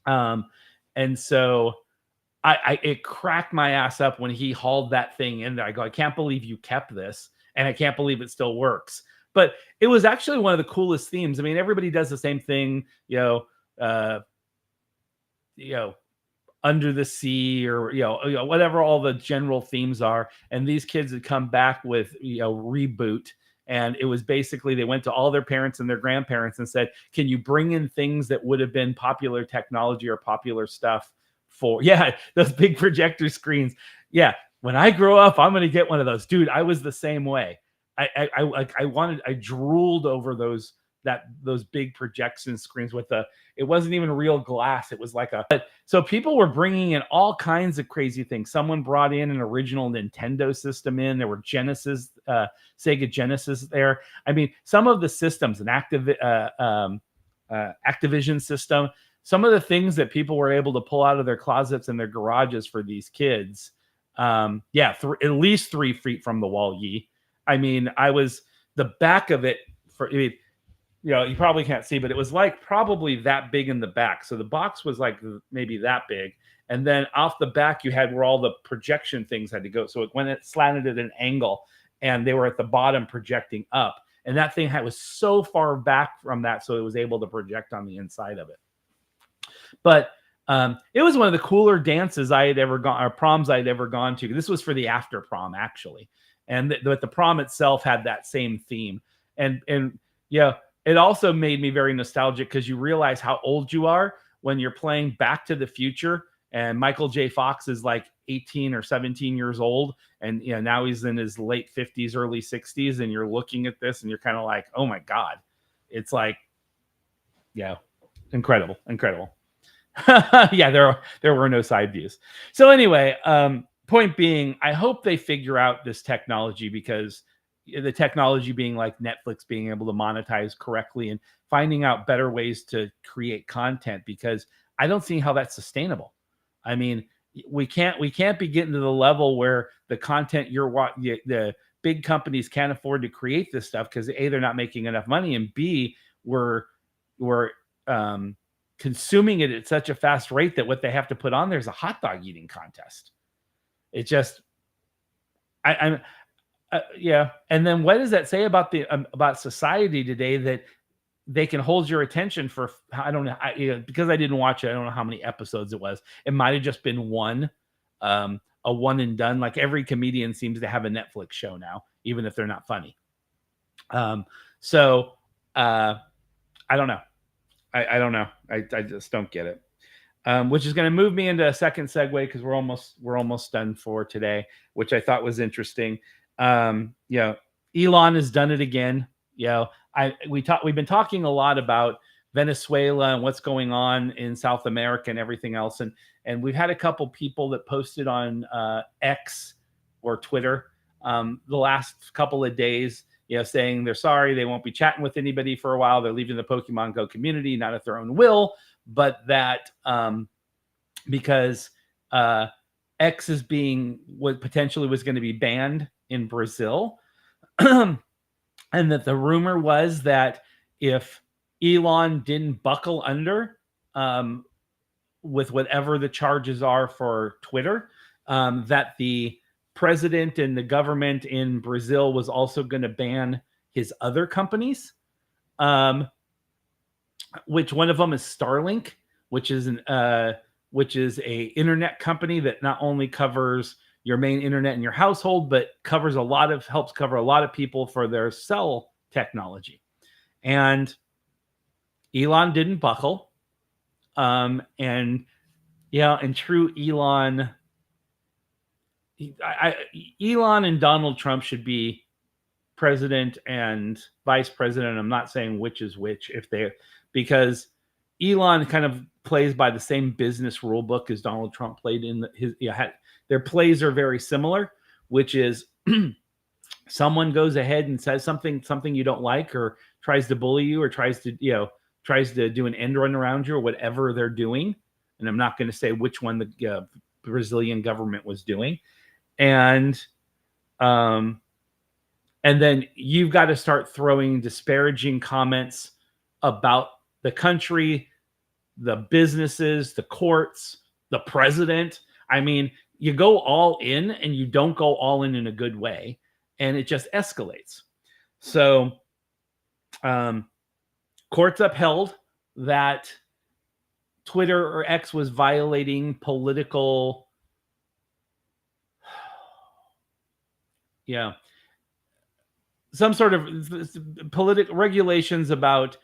And so it cracked my ass up when he hauled that thing in there. I go, I can't believe you kept this, and I can't believe it still works. But it was actually one of the coolest themes. I mean, everybody does the same thing, Under the Sea, or whatever all the general themes are. And these kids had come back with Reboot. And it was basically, they went to all their parents and their grandparents and said, can you bring in things that would have been popular technology or popular stuff for, those big projector screens. Yeah. When I grow up, I'm going to get one of those. Dude, I was the same way. I drooled over those big projection screens it wasn't even real glass. It was so people were bringing in all kinds of crazy things. Someone brought in an original Nintendo system in. There were Sega Genesis there. I mean, some of the systems, an Activision system, some of the things that people were able to pull out of their closets and their garages for these kids. At least 3 feet from the wall. I mean, I was the back of it you probably can't see, but it was like probably that big in the back. So the box was like maybe that big. And then off the back, you had where all the projection things had to go. So when it slanted at an angle, and they were at the bottom projecting up. And that thing was so far back from that, so it was able to project on the inside of it. But it was one of the cooler dances I had ever gone, or proms I had ever gone to. This was for the after prom, actually. And the prom itself had that same theme. And it also made me very nostalgic because you realize how old you are when you're playing Back to the Future, and Michael J. Fox is like 18 or 17 years old, and now he's in his late 50s, early 60s, and you're looking at this and you're kind of like, oh my God. It's like, incredible. There were no side views. So anyway, point being, I hope they figure out this technology, because the technology being like Netflix being able to monetize correctly and finding out better ways to create content, because I don't see how that's sustainable. I mean, we can't be getting to the level where the content the big companies can't afford to create this stuff because A, they're not making enough money, and B, we're consuming it at such a fast rate that what they have to put on there is a hot dog eating contest. It just, I'm yeah. And then what does that say about about society today, that they can hold your attention for, I don't know, because I didn't watch it, I don't know how many episodes it was. It might have just been one, a one and done. Like every comedian seems to have a Netflix show now, even if they're not funny. So I don't know. I don't know. I just don't get it. Which is going to move me into a second segue, because we're almost done for today, which I thought was interesting. Elon has done it again. We've been talking a lot about Venezuela and what's going on in South America and everything else, and we've had a couple people that posted on X or Twitter the last couple of days, saying they're sorry, they won't be chatting with anybody for a while. They're leaving the Pokemon Go community, not at their own will, but that because X is potentially was going to be banned in Brazil. And that the rumor was that if Elon didn't buckle under with whatever the charges are for Twitter, that the president and the government in Brazil was also going to ban his other companies, which one of them is Starlink, which is a internet company that not only covers your main internet in your household, but helps cover a lot of people for their cell technology. And Elon didn't buckle. And true Elon, Elon and Donald Trump should be president and vice president. I'm not saying which is which, because Elon kind of plays by the same business rule book as Donald Trump played in their plays are very similar, which is someone goes ahead and says something you don't like, or tries to bully you, or tries to do an end run around you, or whatever they're doing. And I'm not going to say which one the Brazilian government was doing. And then you've got to start throwing disparaging comments about the country, the businesses, the courts, the president. I mean, you go all in, and you don't go all in a good way, and it just escalates. So courts upheld that Twitter or X was violating political some sort of political regulations about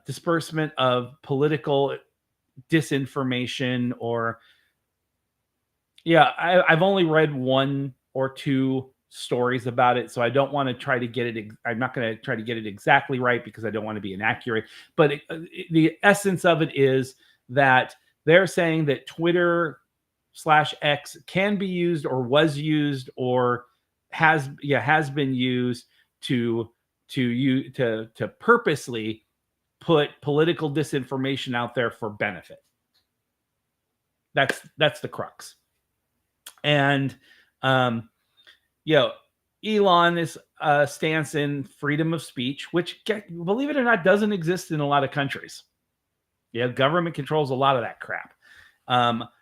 disbursement of political disinformation, or I've only read one or two stories about it, so I don't want to try to get it. I'm not going to try to get it exactly right, because I don't want to be inaccurate. But the essence of it is that they're saying that Twitter/X can be used, or was used, or has been used to purposely put political disinformation out there for benefit. That's the crux. And Elon is stance in freedom of speech, which, believe it or not, doesn't exist in a lot of countries. Government controls a lot of that crap.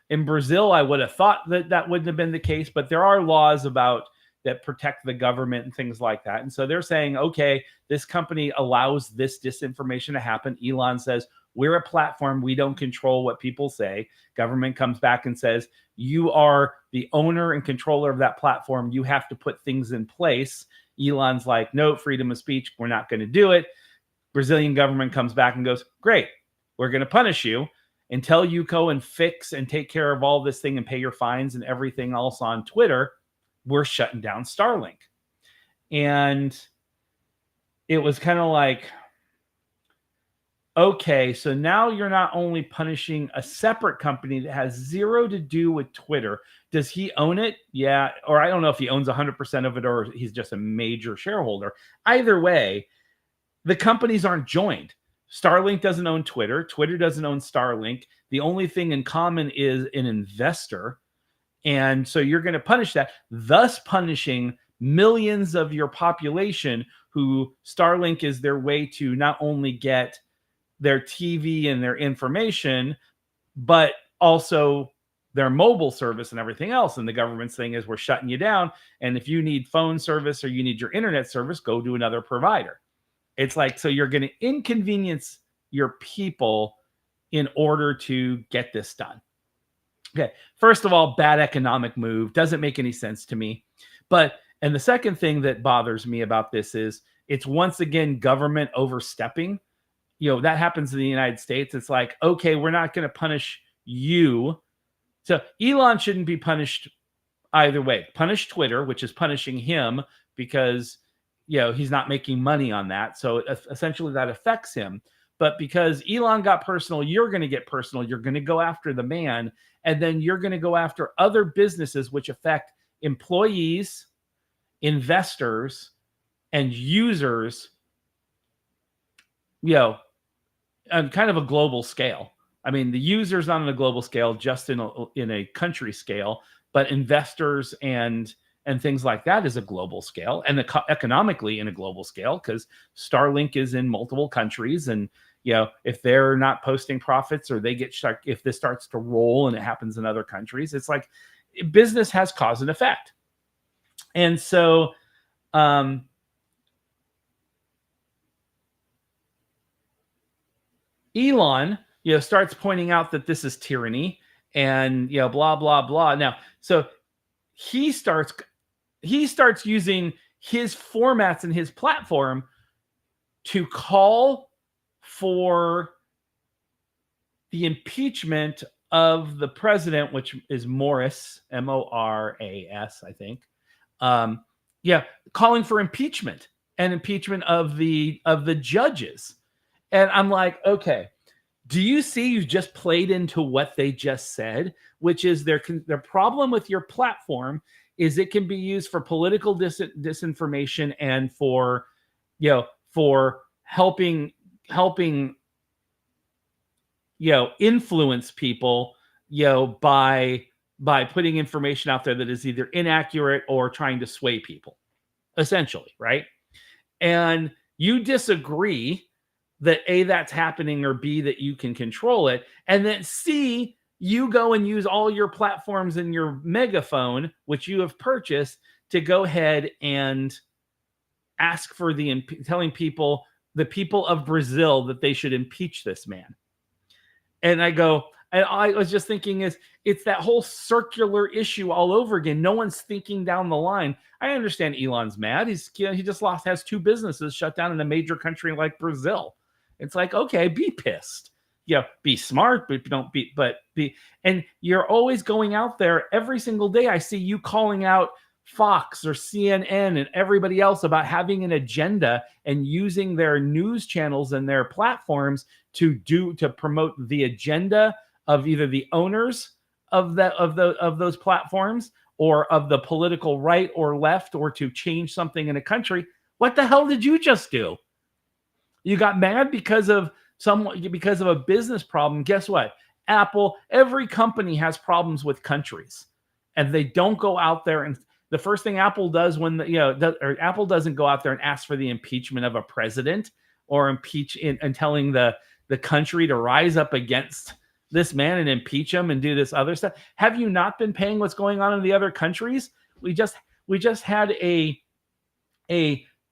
In Brazil, I would have thought that wouldn't have been the case, but there are laws that protect the government and things like that. And so they're saying, okay, this company allows this disinformation to happen. Elon says, we're a platform. We don't control what people say. Government comes back and says, you are the owner and controller of that platform. You have to put things in place. Elon's like, no, freedom of speech. We're not going to do it. Brazilian government comes back and goes, great, we're going to punish you until you go and fix and take care of all this thing and pay your fines and everything else on Twitter. We're shutting down Starlink. And it was kind of like, okay, so now you're not only punishing a separate company that has zero to do with Twitter. Does he own it? Yeah. Or I don't know if he owns 100% of it, or he's just a major shareholder. Either way, the companies aren't joined. Starlink doesn't own Twitter. Twitter doesn't own Starlink. The only thing in common is an investor. And so you're going to punish that, thus punishing millions of your population who Starlink is their way to not only get their TV and their information, but also their mobile service and everything else. And the government's thing is, we're shutting you down. And if you need phone service or you need your internet service, go to another provider. It's like, so you're going to inconvenience your people in order to get this done. Okay, first of all, bad economic move. Doesn't make any sense to me. And the second thing that bothers me about this is it's once again government overstepping. That happens in the United States. It's like, okay, we're not going to punish you. So Elon shouldn't be punished either way. Punish Twitter, which is punishing him because, he's not making money on that. So essentially that affects him. But because Elon got personal, you're going to get personal. You're going to go after the man. And then you're going to go after other businesses, which affect employees, investors, and users, on kind of a global scale. I mean, the users not on a global scale, just in a country scale, but investors and things like that is a global scale, and economically in a global scale, because Starlink is in multiple countries. And if they're not posting profits, or they get stuck, if this starts to roll and it happens in other countries, it's like business has cause and effect. And so Elon, starts pointing out that this is tyranny and, blah, blah, blah. Now, so he starts using his formats and his platform to call for the impeachment of the president, which is Morris, Moras, I think. Calling for impeachment and impeachment of the judges. And I'm like, okay, do you see you just played into what they just said, which is their problem with your platform is it can be used for political disinformation and for helping influence people by putting information out there that is either inaccurate or trying to sway people, essentially, right? And you disagree that A, that's happening, or B, that you can control it, and then C, you go and use all your platforms and your megaphone, which you have purchased, to go ahead and ask for telling people, the people of Brazil, that they should impeach this man. And I was just thinking, it's that whole circular issue all over again. No one's thinking down the line. I understand Elon's mad. He just has 2 businesses shut down in a major country like Brazil. It's like, okay, be pissed. Be smart, but don't be. And you're always going out there every single day. I see you calling out Fox or CNN and everybody else about having an agenda and using their news channels and their platforms to promote the agenda of either the owners of those platforms or of the political right or left, or to change something in a country. What the hell did you just do? You got mad because of a business problem. Guess what? Apple, every company has problems with countries, and they don't go out there and the first thing Apple does Apple doesn't go out there and ask for the impeachment of a president or and telling the country to rise up against this man and impeach him and do this other stuff. Have you not been paying what's going on in the other countries? We just had a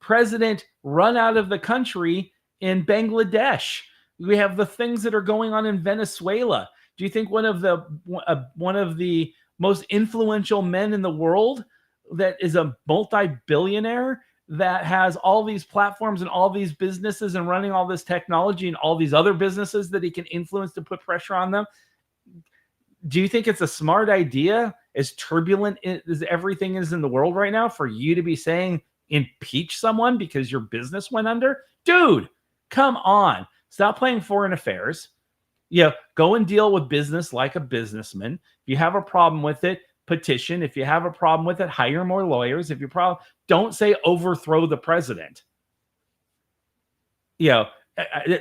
president run out of the country in Bangladesh. We have the things that are going on in Venezuela. Do you think one of the most influential men in the world, that is a multi-billionaire, that has all these platforms and all these businesses and running all this technology and all these other businesses that he can influence to put pressure on them? Do you think it's a smart idea, as turbulent as everything is in the world right now, for you to be saying impeach someone because your business went under? Dude, come on. Stop playing foreign affairs. Go and deal with business like a businessman. If you have a problem with it, petition. If you have a problem with it, hire more lawyers. Don't say overthrow the president.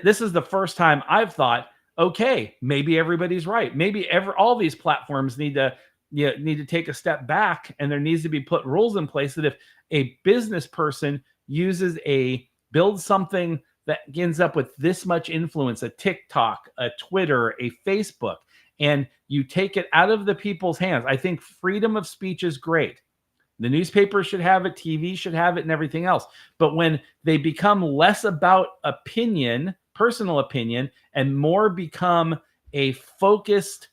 this is the first time I've thought, okay, maybe everybody's right. Maybe all these platforms need to take a step back, and there needs to be put rules in place that if a business person builds something that ends up with this much influence, a TikTok, a Twitter, a Facebook, and you take it out of the people's hands. I think freedom of speech is great. The newspaper should have it, TV should have it, and everything else. But when they become less about opinion, personal opinion, and more become a focused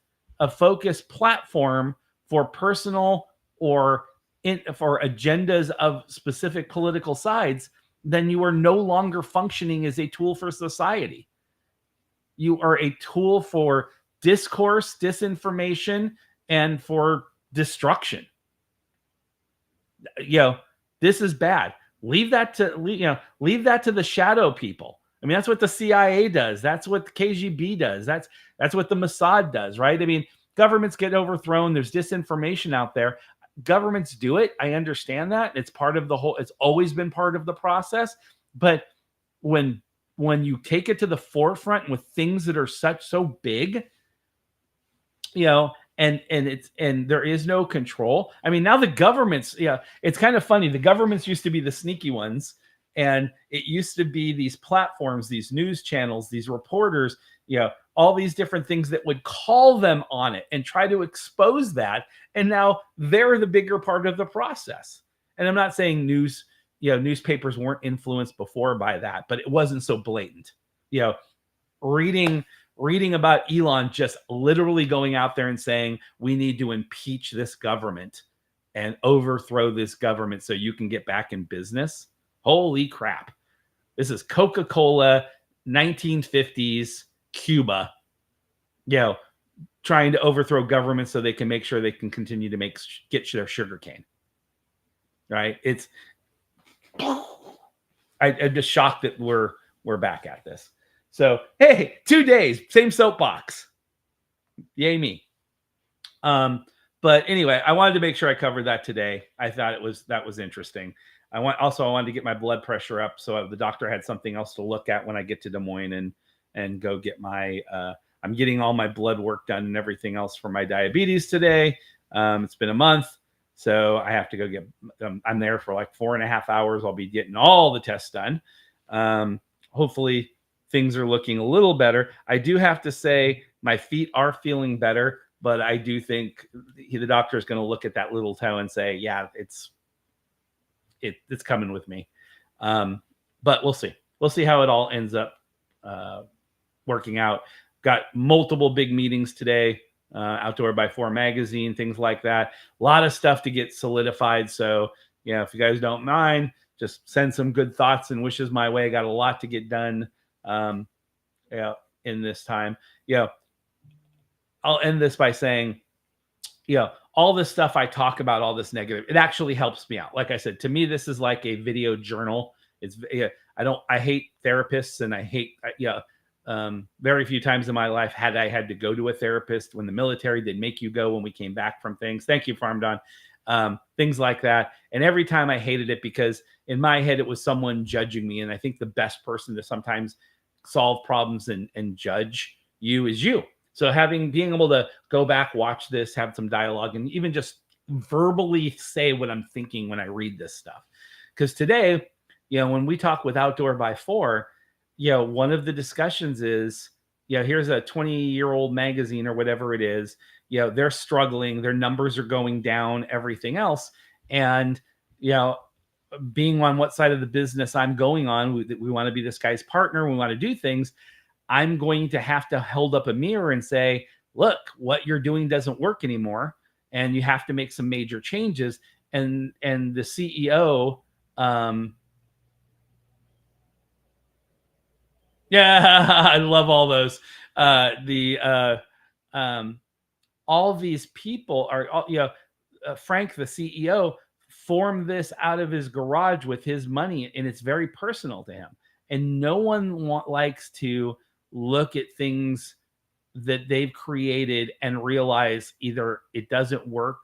platform for personal or for agendas of specific political sides, then you are no longer functioning as a tool for society. You are a tool for discourse, disinformation, and for destruction. This is bad. Leave that to the shadow people. I mean, that's what the CIA does. That's what the KGB does. That's what the Mossad does, right? I mean, governments get overthrown. There's disinformation out there. Governments do it. I understand that. It's part of the whole. It's always been part of the process. But when you take it to the forefront with things that are so big, and there is no control. I mean, now the governments, it's kind of funny. The governments used to be the sneaky ones, and it used to be these platforms, these news channels, these reporters, all these different things that would call them on it and try to expose that. And now they're the bigger part of the process. And I'm not saying newspapers weren't influenced before by that, but it wasn't so blatant. Reading about Elon just literally going out there and saying, we need to impeach this government and overthrow this government so you can get back in business. Holy crap. This is Coca-Cola, 1950s, Cuba, trying to overthrow government so they can make sure they can continue to get their sugar cane. Right? I'm just shocked that we're back at this. So, hey, 2 days, same soapbox. Yay me. But anyway, I wanted to make sure I covered that today. I thought that was interesting. I wanted to get my blood pressure up, so the doctor had something else to look at when I get to Des Moines and go get my I'm getting all my blood work done and everything else for my diabetes today. It's been a month, so I have to go get I'm there for like 4.5 hours. I'll be getting all the tests done. Hopefully things are looking a little better. I do have to say my feet are feeling better, but I do think the doctor is going to look at that little toe and say, yeah, it's coming with me. But we'll see. We'll see how it all ends up working out. Got multiple big meetings today, Outdoor by 4 magazine, things like that. A lot of stuff to get solidified. So, if you guys don't mind, just send some good thoughts and wishes my way. Got a lot to get done in this time. I'll end this by saying, all this stuff I talk about, all this negative, it actually helps me out. Like I said, to me, this is like a video journal. I hate therapists, and I hate, very few times in my life had I had to go to a therapist. When the military, they'd make you go when we came back from things. Thank you, Farm Don. Things like that. And every time I hated it because in my head, it was someone judging me. And I think the best person to sometimes solve problems and judge you is you. So being able to go back, watch this, have some dialogue, and even just verbally say what I'm thinking when I read this stuff. Because today, when we talk with Outdoor by 4, one of the discussions is, here's a 20-year-old magazine or whatever it is. They're struggling, their numbers are going down, everything else. And, being on what side of the business I'm going on, we want to be this guy's partner. We want to do things. I'm going to have to hold up a mirror and say, look, what you're doing doesn't work anymore. And you have to make some major changes. And the CEO, yeah, I love all those. All these people are, Frank, the CEO, formed this out of his garage with his money, and it's very personal to him. And no one likes to look at things that they've created and realize either it doesn't work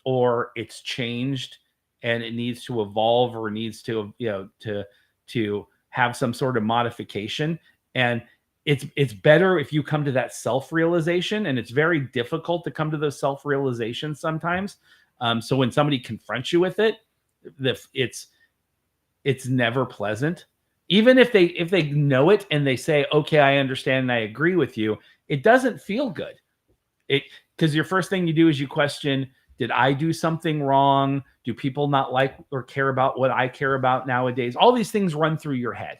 or it's changed and it needs to evolve or needs to, to have some sort of modification. And it's better if you come to that self-realization, and it's very difficult to come to those self-realizations sometimes. So when somebody confronts you with it, it's never pleasant. Even if they know it and they say, okay, I understand and I agree with you, it doesn't feel good. Because your first thing you do is you question, did I do something wrong? Do people not like or care about what I care about nowadays? All these things run through your head.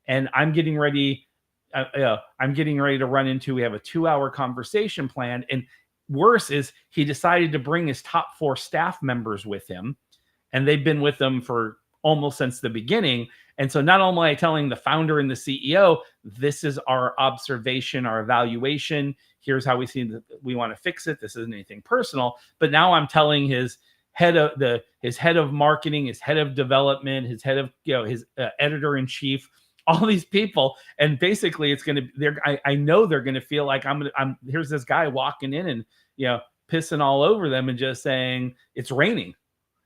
And I'm getting ready to run into, we have a 2-hour conversation planned. And worse is he decided to bring his top 4 staff members with him. And they've been with them for almost since the beginning. And so not only am I telling the founder and the CEO, this is our observation, our evaluation. Here's how we see that we want to fix it. This isn't anything personal. But now I'm telling his head of marketing, his head of development, his head of, his editor in chief, all these people. And basically it's going to, I know they're going to feel like here's this guy walking in and, pissing all over them and just saying it's raining.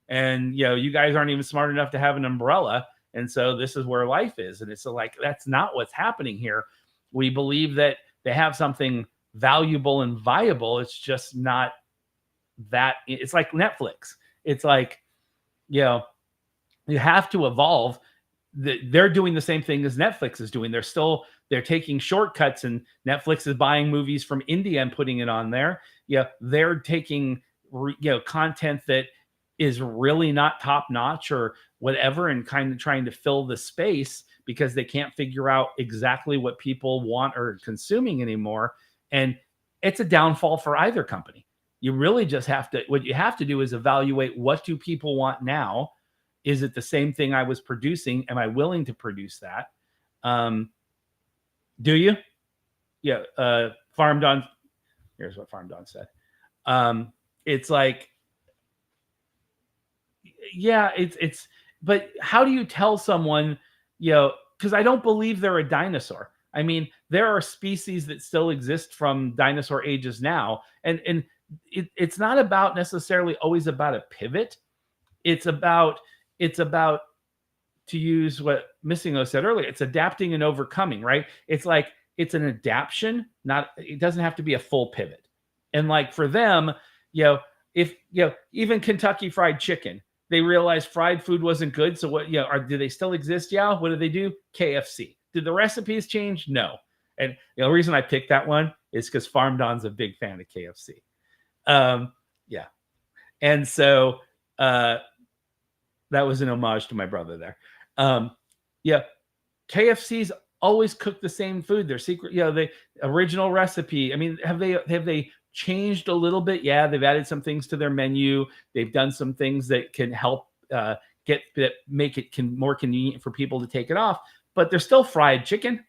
And, you guys aren't even smart enough to have an umbrella. And so this is where life is. And it's like, that's not what's happening here. We believe that they have something valuable and viable. It's just not that. It's like Netflix. It's like, you have to evolve. They're doing the same thing as Netflix is doing. They're taking shortcuts, and Netflix is buying movies from India and putting it on there. They're taking, content that is really not top notch or whatever, and kind of trying to fill the space because they can't figure out exactly what people want or consuming anymore. And it's a downfall for either company. You really just what you have to do is evaluate, what do people want now? Is it the same thing I was producing? Am I willing to produce that? Do you? Yeah. Farm Don. Here's what Farm Don said. It's like, yeah, but how do you tell someone, because I don't believe they're a dinosaur. I mean, there are species that still exist from dinosaur ages now. And it's not about necessarily always about a pivot. It's about, to use what Missingo said earlier, it's adapting and overcoming, right? It's like, it's an adaptation, it doesn't have to be a full pivot. And like for them, if, even Kentucky Fried Chicken, they realized fried food wasn't good. So what, do they still exist? Yeah. What do they do? KFC. Did the recipes change? No. And the reason I picked that one is because Farm Don's a big fan of KFC. Yeah. And so that was an homage to my brother there. KFC's always cook the same food. Their secret, the original recipe. I mean, have they changed a little bit? Yeah, they've added some things to their menu. They've done some things that can help make it more convenient for people to take it off. But they're still fried chicken,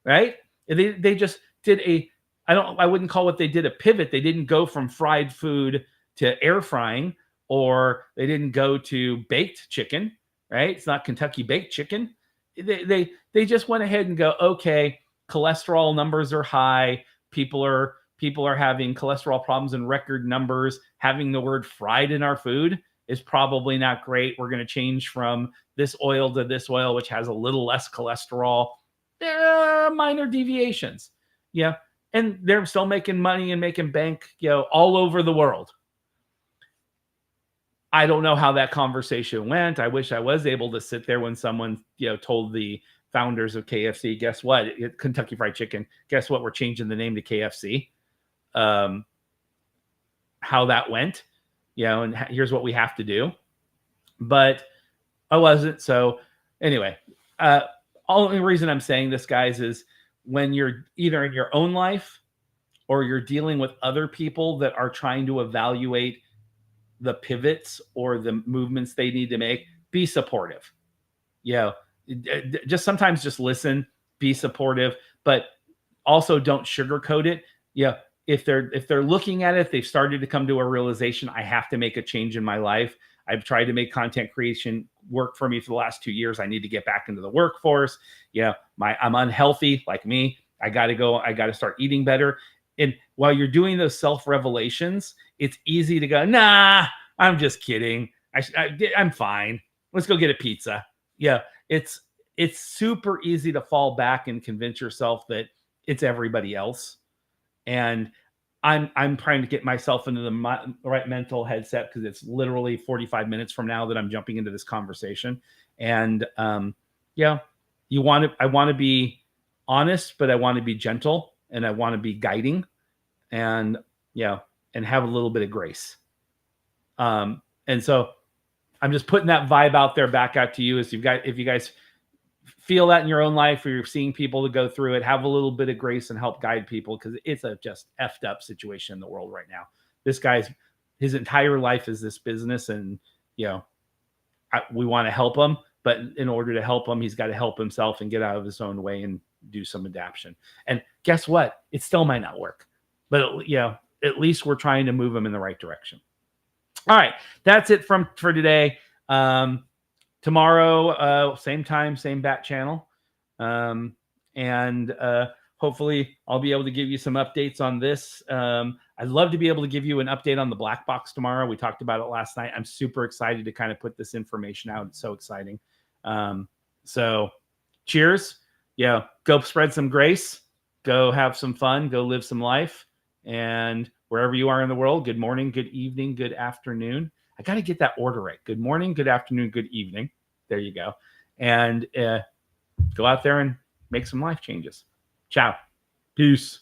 right? They just did I wouldn't call what they did a pivot. They didn't go from fried food to air frying, or they didn't go to baked chicken, right? It's not Kentucky baked chicken. They just went ahead and go, okay, cholesterol numbers are high. People are having cholesterol problems in record numbers. Having the word fried in our food is probably not great. We're going to change from this oil to this oil, which has a little less cholesterol. There are minor deviations. Yeah. And they're still making money and making bank, all over the world. I don't know how that conversation went. I wish I was able to sit there when someone, told the founders of KFC, guess what? Kentucky Fried Chicken, guess what? We're changing the name to KFC. How that went, and here's what we have to do. But I wasn't. So anyway, only reason I'm saying this, guys, is when you're either in your own life or you're dealing with other people that are trying to evaluate the pivots or the movements they need to make, be supportive. Just sometimes just listen, be supportive, but also don't sugarcoat it. If they're looking at it, they've started to come to a realization, I have to make a change in my life. I've tried to make content creation work for me for the last 2 years. I need to get back into the workforce. I'm unhealthy like me. I got to start eating better. And while you're doing those self-revelations, it's easy to go, nah, I'm just kidding. I'm fine. Let's go get a pizza. It's it's super easy to fall back and convince yourself that it's everybody else. And I'm trying to get myself into the right mental headset because it's literally 45 minutes from now that I'm jumping into this conversation. And yeah, I want to be honest, but I want to be gentle, and I want to be guiding, and and have a little bit of grace. And so I'm just putting that vibe out there back out to you. If you guys feel that in your own life, or you're seeing people to go through it, have a little bit of grace and help guide people, because it's a just effed up situation in the world right now. This guy's, his entire life is this business, and we want to help him, but in order to help him, he's got to help himself and get out of his own way and do some adaptation. And guess what? It still might not work, but at least we're trying to move him in the right direction. All right, that's it for today. Tomorrow, same time, same bat channel. And hopefully I'll be able to give you some updates on this. I'd love to be able to give you an update on the black box tomorrow. We talked about it last night. I'm super excited to kind of put this information out. It's so exciting. So cheers. Yeah. Go spread some grace. Go have some fun. Go live some life. And wherever you are in the world, good morning, good evening, good afternoon. I got to get that order right. Good morning, good afternoon, good evening. There you go. And go out there and make some life changes. Ciao. Peace.